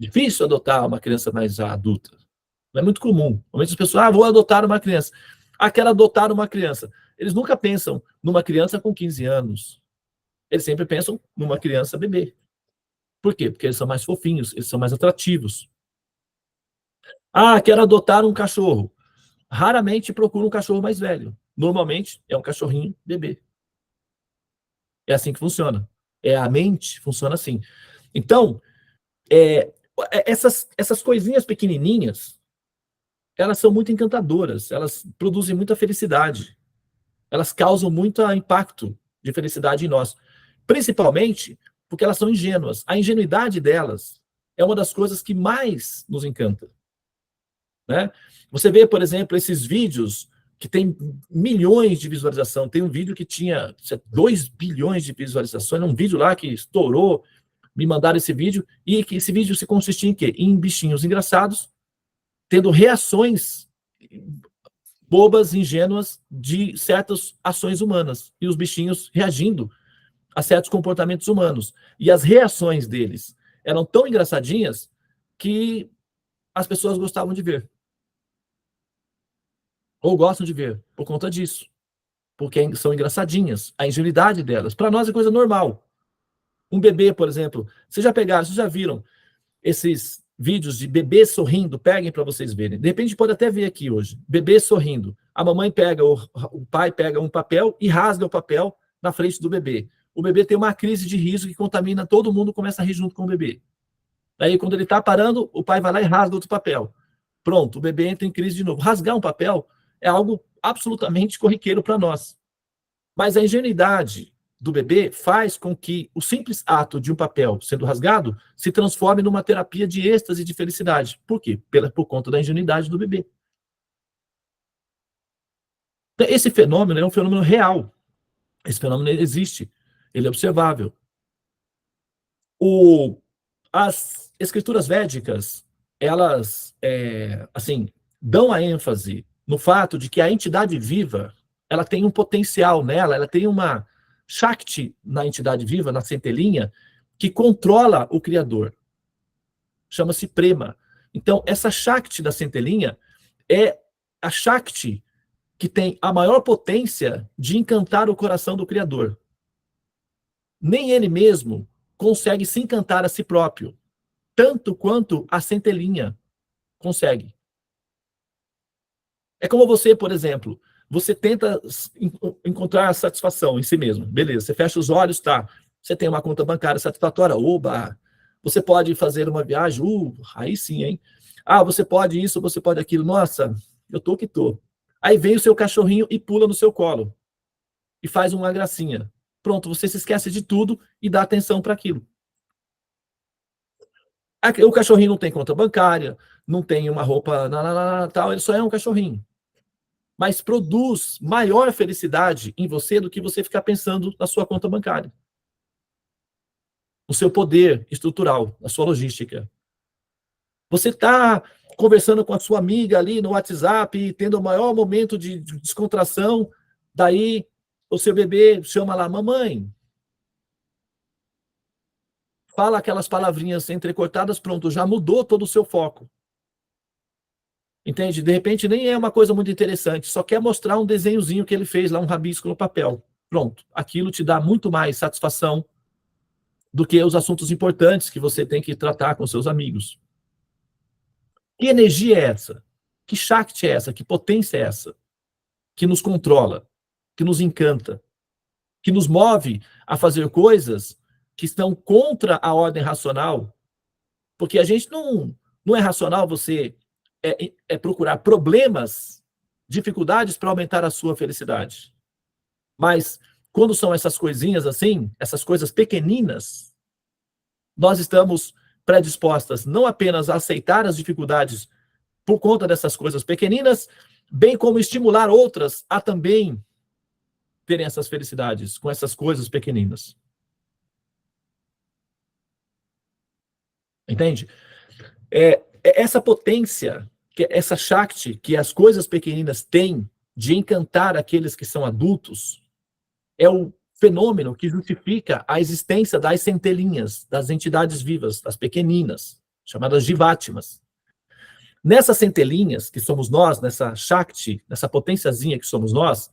Difícil adotar uma criança mais adulta. Não é muito comum. Normalmente as pessoas, vou adotar uma criança. Quero adotar uma criança. Eles nunca pensam numa criança com 15 anos. Eles sempre pensam numa criança bebê. Por quê? Porque eles são mais fofinhos, eles são mais atrativos. Quero adotar um cachorro. Raramente procura um cachorro mais velho. Normalmente é um cachorrinho bebê. É assim que funciona. A mente funciona assim. Então, essas coisinhas pequenininhas, elas são muito encantadoras, elas produzem muita felicidade, elas causam muito impacto de felicidade em nós, principalmente porque elas são ingênuas. A ingenuidade delas é uma das coisas que mais nos encanta. Né? Você vê, por exemplo, esses vídeos que tem milhões de visualização. Tem um vídeo que tinha 2 bilhões de visualizações, um vídeo lá que estourou, me mandaram esse vídeo, e que esse vídeo se consistia em quê? Em bichinhos engraçados, tendo reações bobas, ingênuas, de certas ações humanas, e os bichinhos reagindo a certos comportamentos humanos. E as reações deles eram tão engraçadinhas que as pessoas gostavam de ver. Ou gostam de ver, por conta disso. Porque são engraçadinhas, a ingenuidade delas. Para nós é coisa normal. Um bebê, por exemplo, vocês já viram esses vídeos de bebê sorrindo? Peguem para vocês verem. De repente pode até ver aqui hoje. Bebê sorrindo. A mamãe pega, o pai pega um papel e rasga o papel na frente do bebê. O bebê tem uma crise de riso que contamina todo mundo, começa a rir junto com o bebê. Aí, quando ele está parando, o pai vai lá e rasga outro papel. Pronto, o bebê entra em crise de novo. Rasgar um papel é algo absolutamente corriqueiro para nós. Mas a ingenuidade do bebê faz com que o simples ato de um papel sendo rasgado se transforme numa terapia de êxtase e de felicidade. Por quê? Por conta da ingenuidade do bebê. Esse fenômeno é um fenômeno real. Esse fenômeno existe. Ele é observável. As escrituras védicas, elas, assim, dão a ênfase no fato de que a entidade viva, ela tem um potencial nela, ela tem uma Shakti na entidade viva, na centelhinha, que controla o Criador. Chama-se Prema. Então, essa Shakti da centelhinha é a Shakti que tem a maior potência de encantar o coração do Criador. Nem ele mesmo consegue se encantar a si próprio, tanto quanto a centelhinha consegue. É como você, por exemplo, você tenta encontrar satisfação em si mesmo. Beleza, você fecha os olhos, tá. Você tem uma conta bancária satisfatória, oba. Você pode fazer uma viagem, aí sim, hein? Ah, você pode isso, você pode aquilo. Nossa, eu tô que tô. Aí vem o seu cachorrinho e pula no seu colo. E faz uma gracinha. Pronto, você se esquece de tudo e dá atenção para aquilo. O cachorrinho não tem conta bancária, não tem uma roupa, tal, ele só é um cachorrinho. Mas produz maior felicidade em você do que você ficar pensando na sua conta bancária. No seu poder estrutural, na sua logística. Você está conversando com a sua amiga ali no WhatsApp, tendo o maior momento de descontração, daí o seu bebê chama lá, mamãe, fala aquelas palavrinhas entrecortadas, pronto, já mudou todo o seu foco. Entende? De repente nem é uma coisa muito interessante, só quer mostrar um desenhozinho que ele fez lá, um rabisco no papel. Pronto, aquilo te dá muito mais satisfação do que os assuntos importantes que você tem que tratar com seus amigos. Que energia é essa? Que Shakti é essa? Que potência é essa? Que nos controla, que nos encanta, que nos move a fazer coisas que estão contra a ordem racional, porque a gente não é racional você procurar problemas, dificuldades para aumentar a sua felicidade. Mas quando são essas coisinhas assim, essas coisas pequeninas, nós estamos predispostas não apenas a aceitar as dificuldades por conta dessas coisas pequeninas, bem como estimular outras a também terem essas felicidades com essas coisas pequeninas. Entende? Essa potência, essa Shakti que as coisas pequeninas têm de encantar aqueles que são adultos, é o fenômeno que justifica a existência das centelhinhas, das entidades vivas, das pequeninas, chamadas Jivatmas. Nessas centelhinhas, que somos nós, nessa Shakti, nessa potenciazinha que somos nós,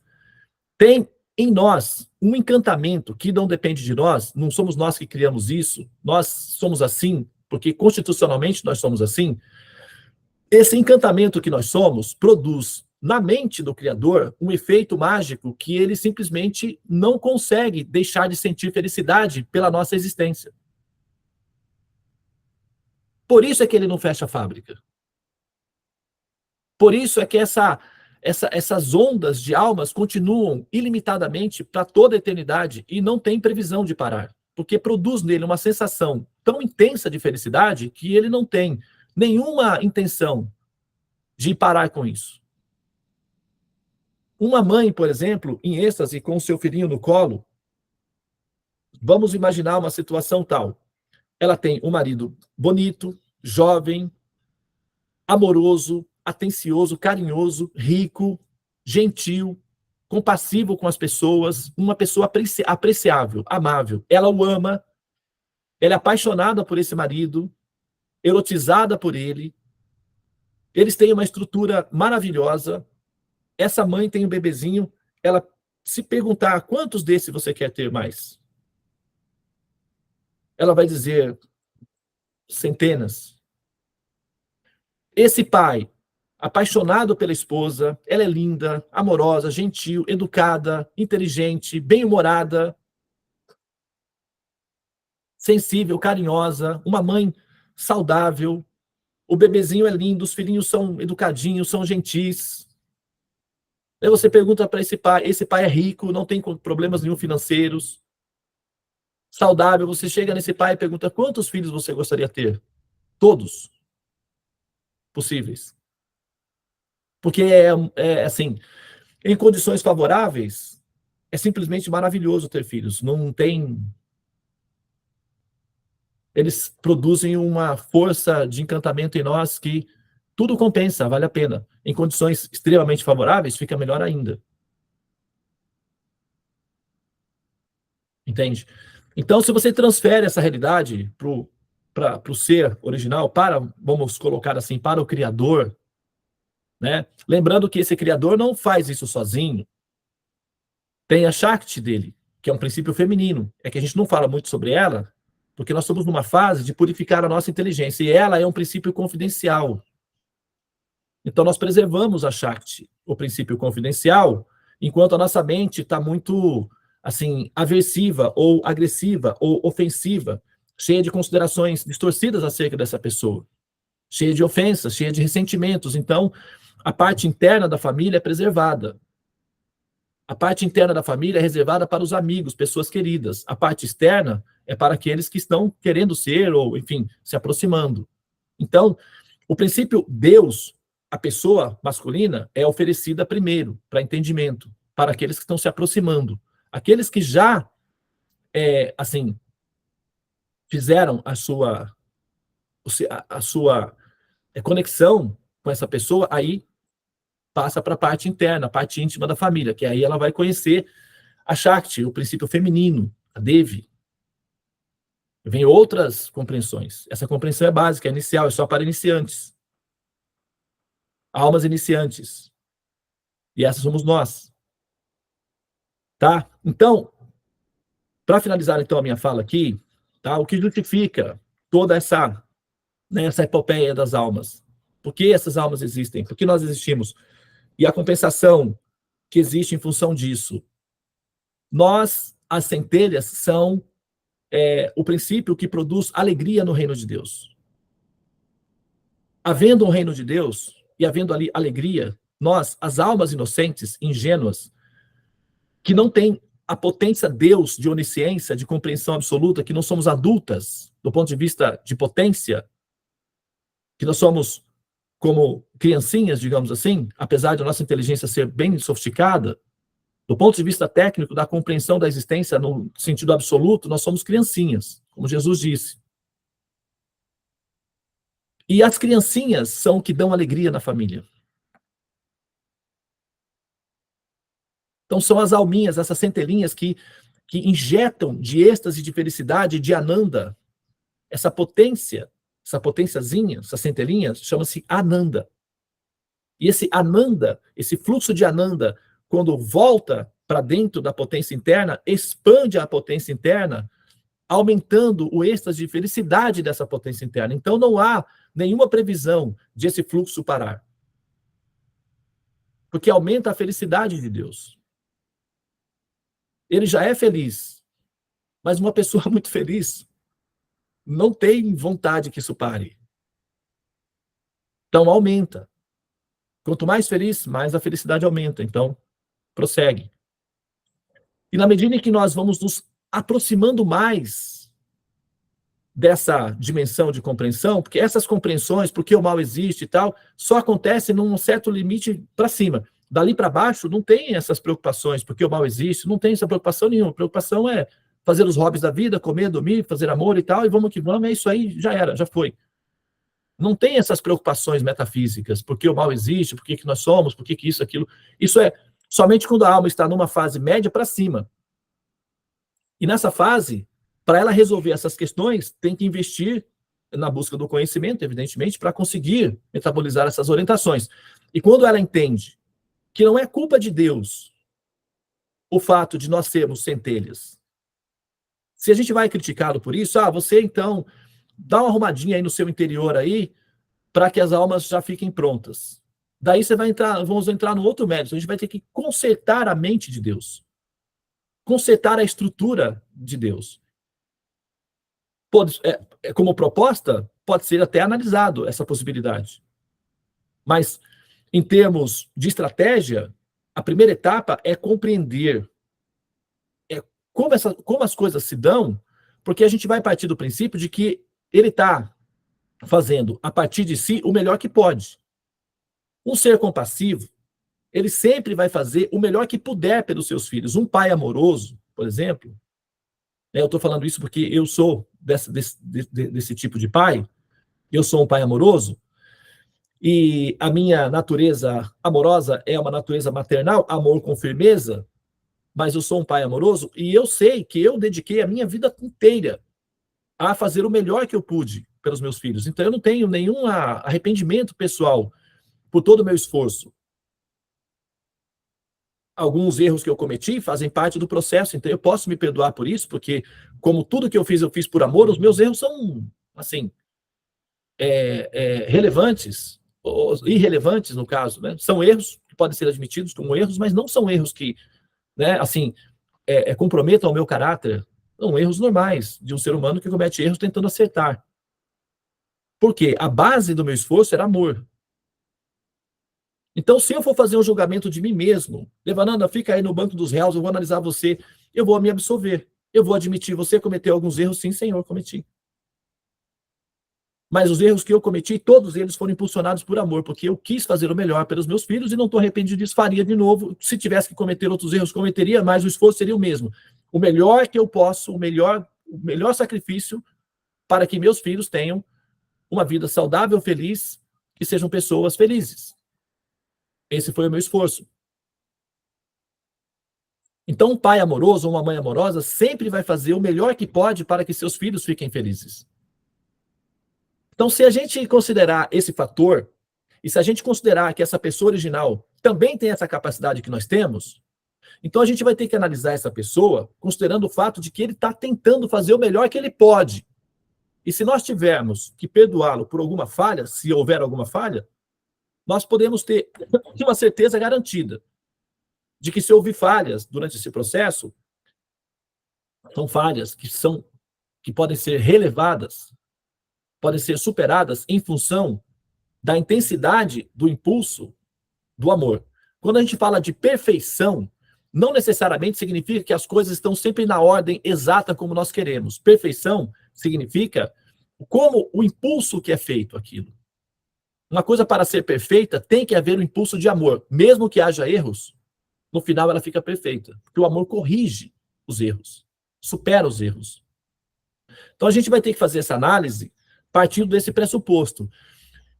tem em nós um encantamento que não depende de nós, não somos nós que criamos isso, nós somos assim, porque constitucionalmente nós somos assim. Esse encantamento que nós somos produz na mente do Criador um efeito mágico que ele simplesmente não consegue deixar de sentir felicidade pela nossa existência. Por isso é que ele não fecha a fábrica. Por isso é que essas ondas de almas continuam ilimitadamente para toda a eternidade e não tem previsão de parar, porque produz nele uma sensação tão intensa de felicidade que ele não tem nenhuma intenção de parar com isso. Uma mãe, por exemplo, em êxtase com o seu filhinho no colo, vamos imaginar uma situação tal. Ela tem um marido bonito, jovem, amoroso, atencioso, carinhoso, rico, gentil, compassivo com as pessoas, uma pessoa apreciável, amável. Ela o ama, ela é apaixonada por esse marido, erotizada por ele. Eles têm uma estrutura maravilhosa. Essa mãe tem um bebezinho, ela se perguntar quantos desses você quer ter mais, ela vai dizer centenas. Esse pai, apaixonado pela esposa, ela é linda, amorosa, gentil, educada, inteligente, bem-humorada, sensível, carinhosa, uma mãe saudável, o bebezinho é lindo, os filhinhos são educadinhos, são gentis. Aí você pergunta para esse pai é rico, não tem problemas nenhum financeiros, saudável, você chega nesse pai e pergunta quantos filhos você gostaria de ter? Todos possíveis. Porque assim, em condições favoráveis, é simplesmente maravilhoso ter filhos. Não tem. Eles produzem uma força de encantamento em nós que tudo compensa, vale a pena. Em condições extremamente favoráveis, fica melhor ainda. Entende? Então, se você transfere essa realidade para o para o ser original, vamos colocar assim, para o Criador, né? Lembrando que esse Criador não faz isso sozinho. Tem a Shakti dele, que é um princípio feminino. É que a gente não fala muito sobre ela, porque nós estamos numa fase de purificar a nossa inteligência, e ela é um princípio confidencial. Então, nós preservamos a Shakti, o princípio confidencial, enquanto a nossa mente está muito, assim, aversiva, ou agressiva, ou ofensiva, cheia de considerações distorcidas acerca dessa pessoa, cheia de ofensas, cheia de ressentimentos. Então, a parte interna da família é preservada. A parte interna da família é reservada para os amigos, pessoas queridas. A parte externa é para aqueles que estão querendo ser, ou, enfim, se aproximando. Então, o princípio Deus, a pessoa masculina, é oferecida primeiro, para entendimento, para aqueles que estão se aproximando. Aqueles que já, assim, fizeram a sua conexão com essa pessoa, aí passa para a parte interna, a parte íntima da família, que aí ela vai conhecer a Shakti, o princípio feminino, a Devi. Vem outras compreensões. Essa compreensão é básica, é inicial, é só para iniciantes. Almas iniciantes. E essas somos nós. Tá? Então, para finalizar então a minha fala aqui, tá? O que justifica toda essa, né, essa epopeia das almas? Por que essas almas existem? Por que nós existimos? E a compensação que existe em função disso. Nós, as centelhas, são o princípio que produz alegria no reino de Deus. Havendo um reino de Deus e havendo ali alegria, nós, as almas inocentes, ingênuas, que não têm a potência Deus de onisciência, de compreensão absoluta, que não somos adultas do ponto de vista de potência, que nós somos como criancinhas, digamos assim, apesar de a nossa inteligência ser bem sofisticada, do ponto de vista técnico, da compreensão da existência no sentido absoluto, nós somos criancinhas, como Jesus disse. E as criancinhas são o que dão alegria na família. Então são as alminhas, essas centelhinhas que injetam de êxtase, de felicidade, de ananda, essa potência, essa potenciazinha, essa centelhinha, chama-se ananda. E esse ananda, esse fluxo de ananda, quando volta para dentro da potência interna, expande a potência interna, aumentando o êxtase de felicidade dessa potência interna. Então não há nenhuma previsão de esse fluxo parar. Porque aumenta a felicidade de Deus. Ele já é feliz, mas uma pessoa muito feliz não tem vontade que isso pare. Então aumenta. Quanto mais feliz, mais a felicidade aumenta. Então, prossegue. E na medida em que nós vamos nos aproximando mais dessa dimensão de compreensão, porque essas compreensões, porque o mal existe e tal, só acontecem num certo limite para cima. Dali para baixo não tem essas preocupações, porque o mal existe, não tem essa preocupação nenhuma. A preocupação é fazer os hobbies da vida, comer, dormir, fazer amor e tal, e vamos que vamos, é isso aí, já era, já foi. Não tem essas preocupações metafísicas, porque o mal existe, por que nós somos, por que isso, aquilo. Isso é somente quando a alma está numa fase média para cima. E nessa fase, para ela resolver essas questões, tem que investir na busca do conhecimento, evidentemente, para conseguir metabolizar essas orientações. E quando ela entende que não é culpa de Deus o fato de nós sermos centelhas. Se a gente vai criticá-lo por isso, você então dá uma arrumadinha aí no seu interior aí, para que as almas já fiquem prontas. Daí vamos entrar no outro mérito, a gente vai ter que consertar a mente de Deus. Consertar a estrutura de Deus. Como proposta, pode ser até analisado essa possibilidade. Mas, em termos de estratégia, a primeira etapa é compreender como as coisas se dão, porque a gente vai partir do princípio de que ele está fazendo, a partir de si, o melhor que pode. Um ser compassivo, ele sempre vai fazer o melhor que puder pelos seus filhos. Um pai amoroso, por exemplo, eu estou falando isso porque eu sou desse tipo de pai, eu sou um pai amoroso, e a minha natureza amorosa é uma natureza maternal, amor com firmeza, mas eu sou um pai amoroso, e eu sei que eu dediquei a minha vida inteira a fazer o melhor que eu pude pelos meus filhos. Então, eu não tenho nenhum arrependimento pessoal por todo o meu esforço. Alguns erros que eu cometi fazem parte do processo, então eu posso me perdoar por isso, porque como tudo que eu fiz por amor, os meus erros são, assim, relevantes, ou irrelevantes no caso, né? São erros que podem ser admitidos como erros, mas não são erros que, né, assim, comprometam o meu caráter. São erros normais de um ser humano que comete erros tentando acertar. Por quê? A base do meu esforço era amor. Então, se eu for fazer um julgamento de mim mesmo, Devananda, fica aí no banco dos réus, eu vou analisar você, eu vou me absolver. Eu vou admitir, você cometeu alguns erros, sim, Senhor, cometi. Mas os erros que eu cometi, todos eles foram impulsionados por amor, porque eu quis fazer o melhor pelos meus filhos e não estou arrependido disso, faria de novo. Se tivesse que cometer outros erros, cometeria, mas o esforço seria o mesmo. O melhor que eu posso, o melhor sacrifício para que meus filhos tenham uma vida saudável, feliz, que sejam pessoas felizes. Esse foi o meu esforço. Então, um pai amoroso ou uma mãe amorosa sempre vai fazer o melhor que pode para que seus filhos fiquem felizes. Então, se a gente considerar esse fator, e se a gente considerar que essa pessoa original também tem essa capacidade que nós temos, então a gente vai ter que analisar essa pessoa considerando o fato de que ele está tentando fazer o melhor que ele pode. E se nós tivermos que perdoá-lo por alguma falha, se houver alguma falha, nós podemos ter uma certeza garantida de que se houver falhas durante esse processo, são falhas que podem ser relevadas, podem ser superadas em função da intensidade do impulso do amor. Quando a gente fala de perfeição, não necessariamente significa que as coisas estão sempre na ordem exata como nós queremos. Perfeição significa como o impulso que é feito aquilo. Uma coisa para ser perfeita tem que haver um impulso de amor. Mesmo que haja erros, no final ela fica perfeita. Porque o amor corrige os erros, supera os erros. Então a gente vai ter que fazer essa análise partindo desse pressuposto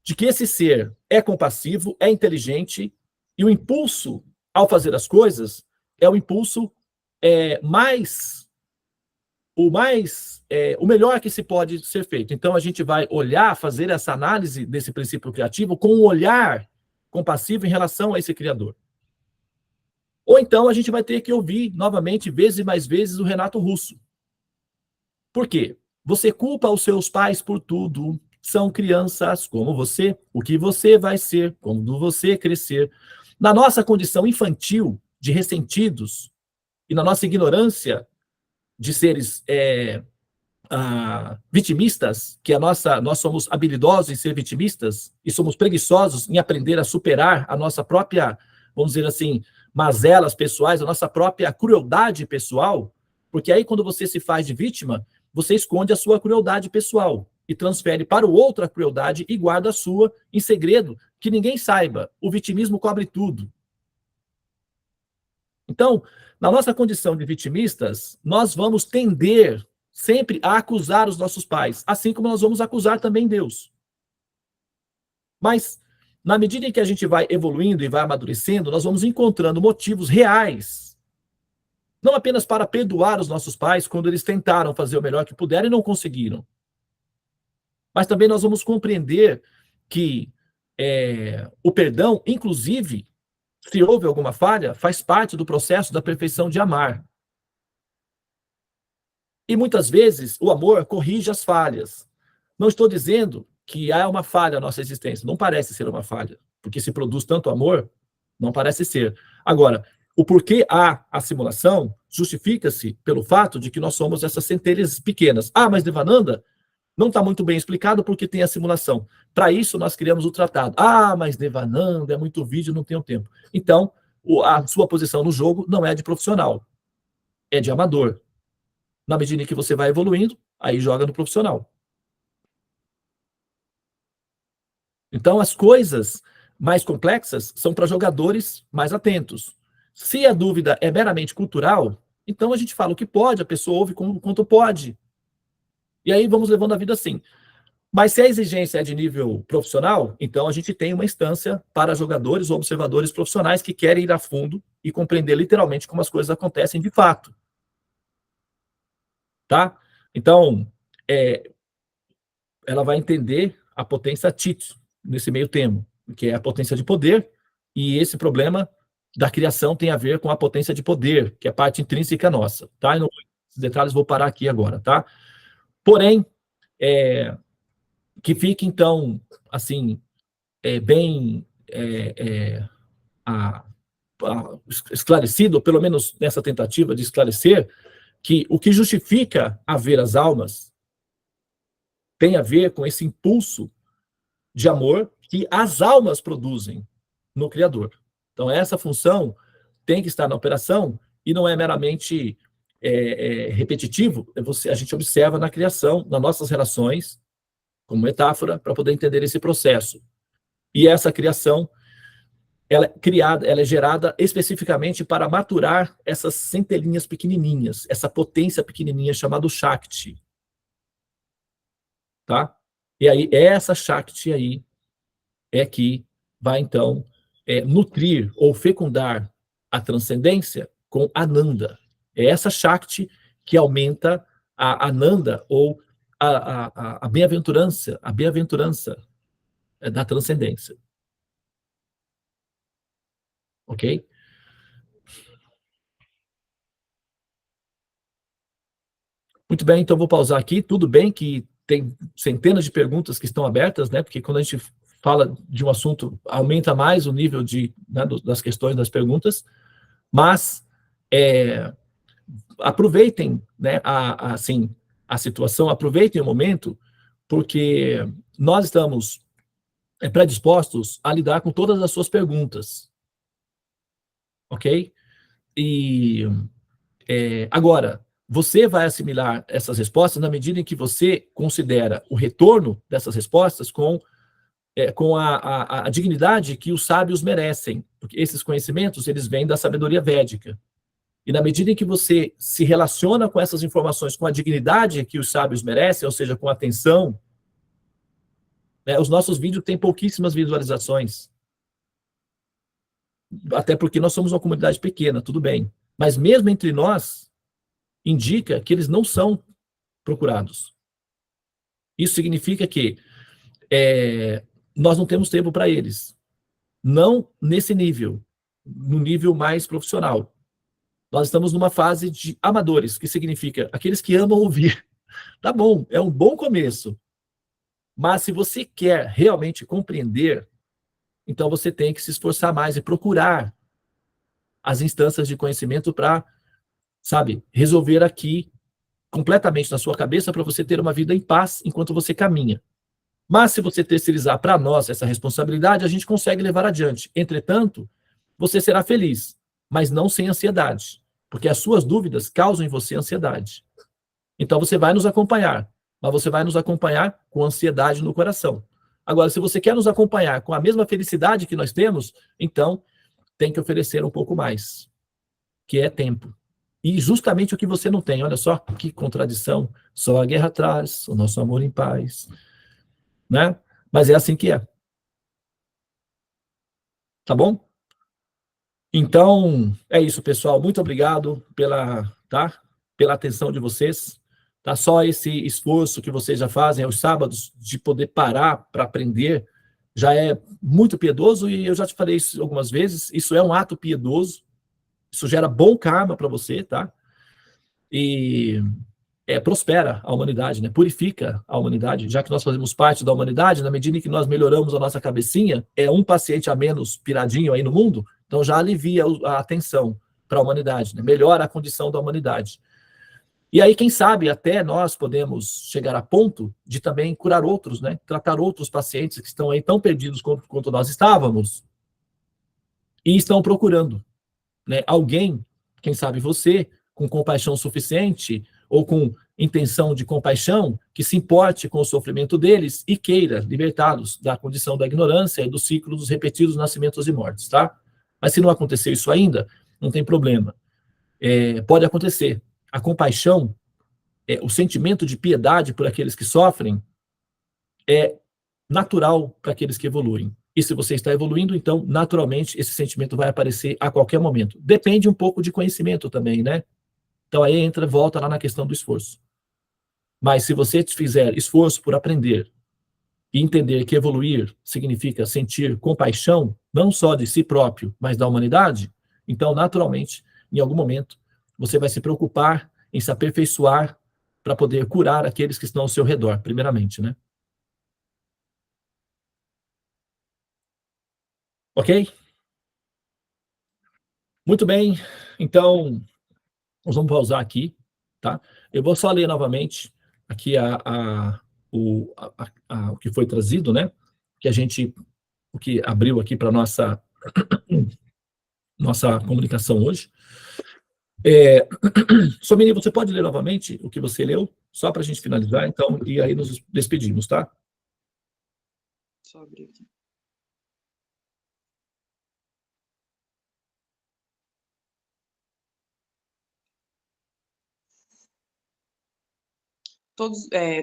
de que esse ser é compassivo, é inteligente, e o impulso ao fazer as coisas é o impulso o melhor que se pode ser feito. Então a gente vai olhar, fazer essa análise desse princípio criativo com um olhar compassivo em relação a esse criador. Ou então a gente vai ter que ouvir novamente, vezes e mais vezes, o Renato Russo. Por quê? Você culpa os seus pais por tudo. São crianças como você. O que você vai ser quando você crescer. Na nossa condição infantil, de ressentidos, e na nossa ignorância de seres vitimistas, que nós somos habilidosos em ser vitimistas e somos preguiçosos em aprender a superar a nossa própria, vamos dizer assim, mazelas pessoais, a nossa própria crueldade pessoal, porque aí quando você se faz de vítima, você esconde a sua crueldade pessoal e transfere para o outro a crueldade e guarda a sua em segredo, que ninguém saiba. O vitimismo cobre tudo. Então, na nossa condição de vitimistas, nós vamos tender sempre a acusar os nossos pais, assim como nós vamos acusar também Deus. Mas, na medida em que a gente vai evoluindo e vai amadurecendo, nós vamos encontrando motivos reais, não apenas para perdoar os nossos pais quando eles tentaram fazer o melhor que puderam e não conseguiram, mas também nós vamos compreender que o perdão, inclusive, se houve alguma falha, faz parte do processo da perfeição de amar. E muitas vezes o amor corrige as falhas. Não estou dizendo que há uma falha na nossa existência. Não parece ser uma falha. Porque se produz tanto amor, não parece ser. Agora, o porquê há a simulação justifica-se pelo fato de que nós somos essas centelhas pequenas. Ah, mas Devananda, não está muito bem explicado porque tem a simulação. Para isso, nós criamos o tratado. Ah, mas Devananda, é muito vídeo, não tenho tempo. Então, a sua posição no jogo não é de profissional, é de amador. Na medida em que você vai evoluindo, aí joga no profissional. Então, as coisas mais complexas são para jogadores mais atentos. Se a dúvida é meramente cultural, então a gente fala o que pode, a pessoa ouve quanto pode. E aí vamos levando a vida assim. Mas se a exigência é de nível profissional, então a gente tem uma instância para jogadores ou observadores profissionais que querem ir a fundo e compreender literalmente como as coisas acontecem de fato. Tá? Então, ela vai entender a potência tit, nesse meio termo, que é a potência de poder, e esse problema da criação tem a ver com a potência de poder, que é a parte intrínseca nossa, tá? E não, esses detalhes vou parar aqui agora, tá? Porém, que fique, então, assim, bem esclarecido, ou pelo menos nessa tentativa de esclarecer, que o que justifica haver as almas tem a ver com esse impulso de amor que as almas produzem no Criador. Então, essa função tem que estar na operação e não é meramente repetitivo, a gente observa na criação, nas nossas relações, como metáfora, para poder entender esse processo. E essa criação, ela é criada, ela é gerada especificamente para maturar essas centelhinhas pequenininhas, essa potência pequenininha chamada Shakti. Tá? E aí, essa Shakti aí é que vai, então, nutrir ou fecundar a transcendência com Ananda. É essa Shakti que aumenta a Ananda, ou a bem-aventurança da transcendência. Ok? Muito bem, então vou pausar aqui. Tudo bem que tem centenas de perguntas que estão abertas, né? Porque quando a gente fala de um assunto, aumenta mais o nível né, das questões, das perguntas, mas aproveitem, né, assim, a situação, aproveitem o momento, porque nós estamos predispostos a lidar com todas as suas perguntas, ok? E agora, você vai assimilar essas respostas na medida em que você considera o retorno dessas respostas com a dignidade que os sábios merecem, porque esses conhecimentos, eles vêm da sabedoria védica. E na medida em que você se relaciona com essas informações com a dignidade que os sábios merecem, ou seja, com atenção, né, os nossos vídeos têm pouquíssimas visualizações. Até porque nós somos uma comunidade pequena, tudo bem. Mas mesmo entre nós, indica que eles não são procurados. Isso significa que nós não temos tempo para eles. Não nesse nível, no nível mais profissional. Nós estamos numa fase de amadores, que significa aqueles que amam ouvir. Tá bom, é um bom começo. Mas se você quer realmente compreender, então você tem que se esforçar mais e procurar as instâncias de conhecimento para, sabe, resolver aqui completamente na sua cabeça para você ter uma vida em paz enquanto você caminha. Mas se você terceirizar para nós essa responsabilidade, a gente consegue levar adiante. Entretanto, você será feliz, mas não sem ansiedade, porque as suas dúvidas causam em você ansiedade. Então você vai nos acompanhar, mas você vai nos acompanhar com ansiedade no coração. Agora, se você quer nos acompanhar com a mesma felicidade que nós temos, então tem que oferecer um pouco mais, que é tempo. E justamente o que você não tem, olha só que contradição, só a guerra traz o nosso amor em paz, né? Mas é assim que é. Tá bom? Então, é isso, pessoal. Muito obrigado pela atenção de vocês. Tá? Só esse esforço que vocês já fazem aos sábados de poder parar para aprender já é muito piedoso, e eu já te falei isso algumas vezes, isso é um ato piedoso, isso gera bom karma para você, tá? E prospera a humanidade, né? Purifica a humanidade, já que nós fazemos parte da humanidade, na medida em que nós melhoramos a nossa cabecinha, um paciente a menos piradinho aí no mundo, então já alivia a atenção para a humanidade, né? Melhora a condição da humanidade. E aí, quem sabe, até nós podemos chegar a ponto de também curar outros, né? Tratar outros pacientes que estão aí tão perdidos quanto nós estávamos e estão procurando, né? Alguém, quem sabe você, com compaixão suficiente ou com intenção de compaixão, que se importe com o sofrimento deles e queira libertá-los da condição da ignorância e do ciclo dos repetidos nascimentos e mortes, tá? Mas se não aconteceu isso ainda, não tem problema. Pode acontecer. A compaixão, o sentimento de piedade por aqueles que sofrem, é natural para aqueles que evoluem. E se você está evoluindo, então, naturalmente, esse sentimento vai aparecer a qualquer momento. Depende um pouco de conhecimento também, né? Então, aí volta lá na questão do esforço. Mas se você fizer esforço por aprender e entender que evoluir significa sentir compaixão, não só de si próprio, mas da humanidade, então, naturalmente, em algum momento, você vai se preocupar em se aperfeiçoar para poder curar aqueles que estão ao seu redor, primeiramente, né? Ok? Muito bem. Então, nós vamos pausar aqui, tá? Eu vou só ler novamente aqui o que foi trazido, né? O que abriu aqui para nossa comunicação hoje. Somini, você pode ler novamente o que você leu, só para a gente finalizar, então, e aí nos despedimos, tá? Só abrir aqui.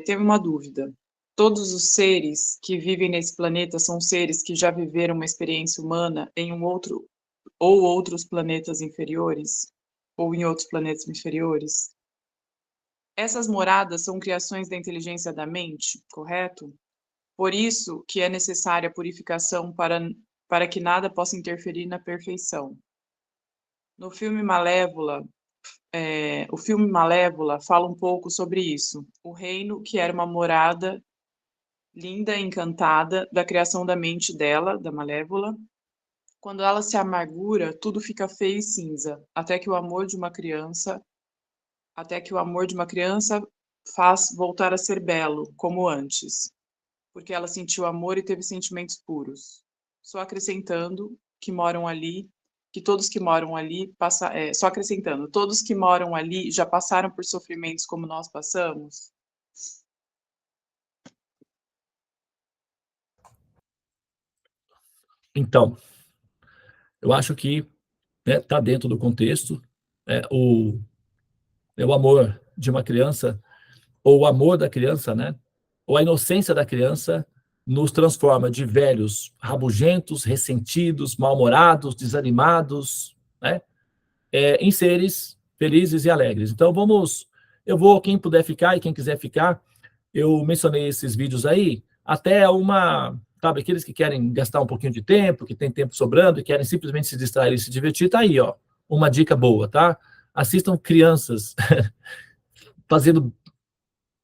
Teve uma dúvida. Todos os seres que vivem nesse planeta são seres que já viveram uma experiência humana em um outro ou outros planetas inferiores? Ou em outros planetas inferiores? Essas moradas são criações da inteligência da mente, correto? Por isso que é necessária a purificação para que nada possa interferir na perfeição. No filme Malévola, o filme Malévola fala um pouco sobre isso. O reino, que era uma morada linda, encantada, da criação da mente dela, da Malévola. Quando ela se amargura, tudo fica feio e cinza, até que o amor de uma criança faz voltar a ser belo, como antes, porque ela sentiu amor e teve sentimentos puros. Só acrescentando que moram ali, que todos que moram ali, só acrescentando, todos que moram ali já passaram por sofrimentos como nós passamos? Então, eu acho que está dentro do contexto, o amor de uma criança, ou o amor da criança, né? Ou a inocência da criança nos transforma de velhos rabugentos, ressentidos, mal-humorados, desanimados, né? Em seres felizes e alegres. Então, quem puder ficar e quem quiser ficar, eu mencionei esses vídeos aí, até sabe, aqueles que querem gastar um pouquinho de tempo, que tem tempo sobrando e querem simplesmente se distrair e se divertir, tá aí, ó, uma dica boa, tá? Assistam crianças fazendo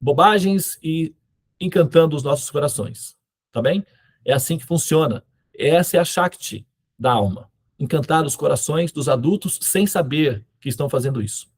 bobagens e encantando os nossos corações, tá bem? É assim que funciona. Essa é a Shakti da alma. Encantar os corações dos adultos sem saber que estão fazendo isso.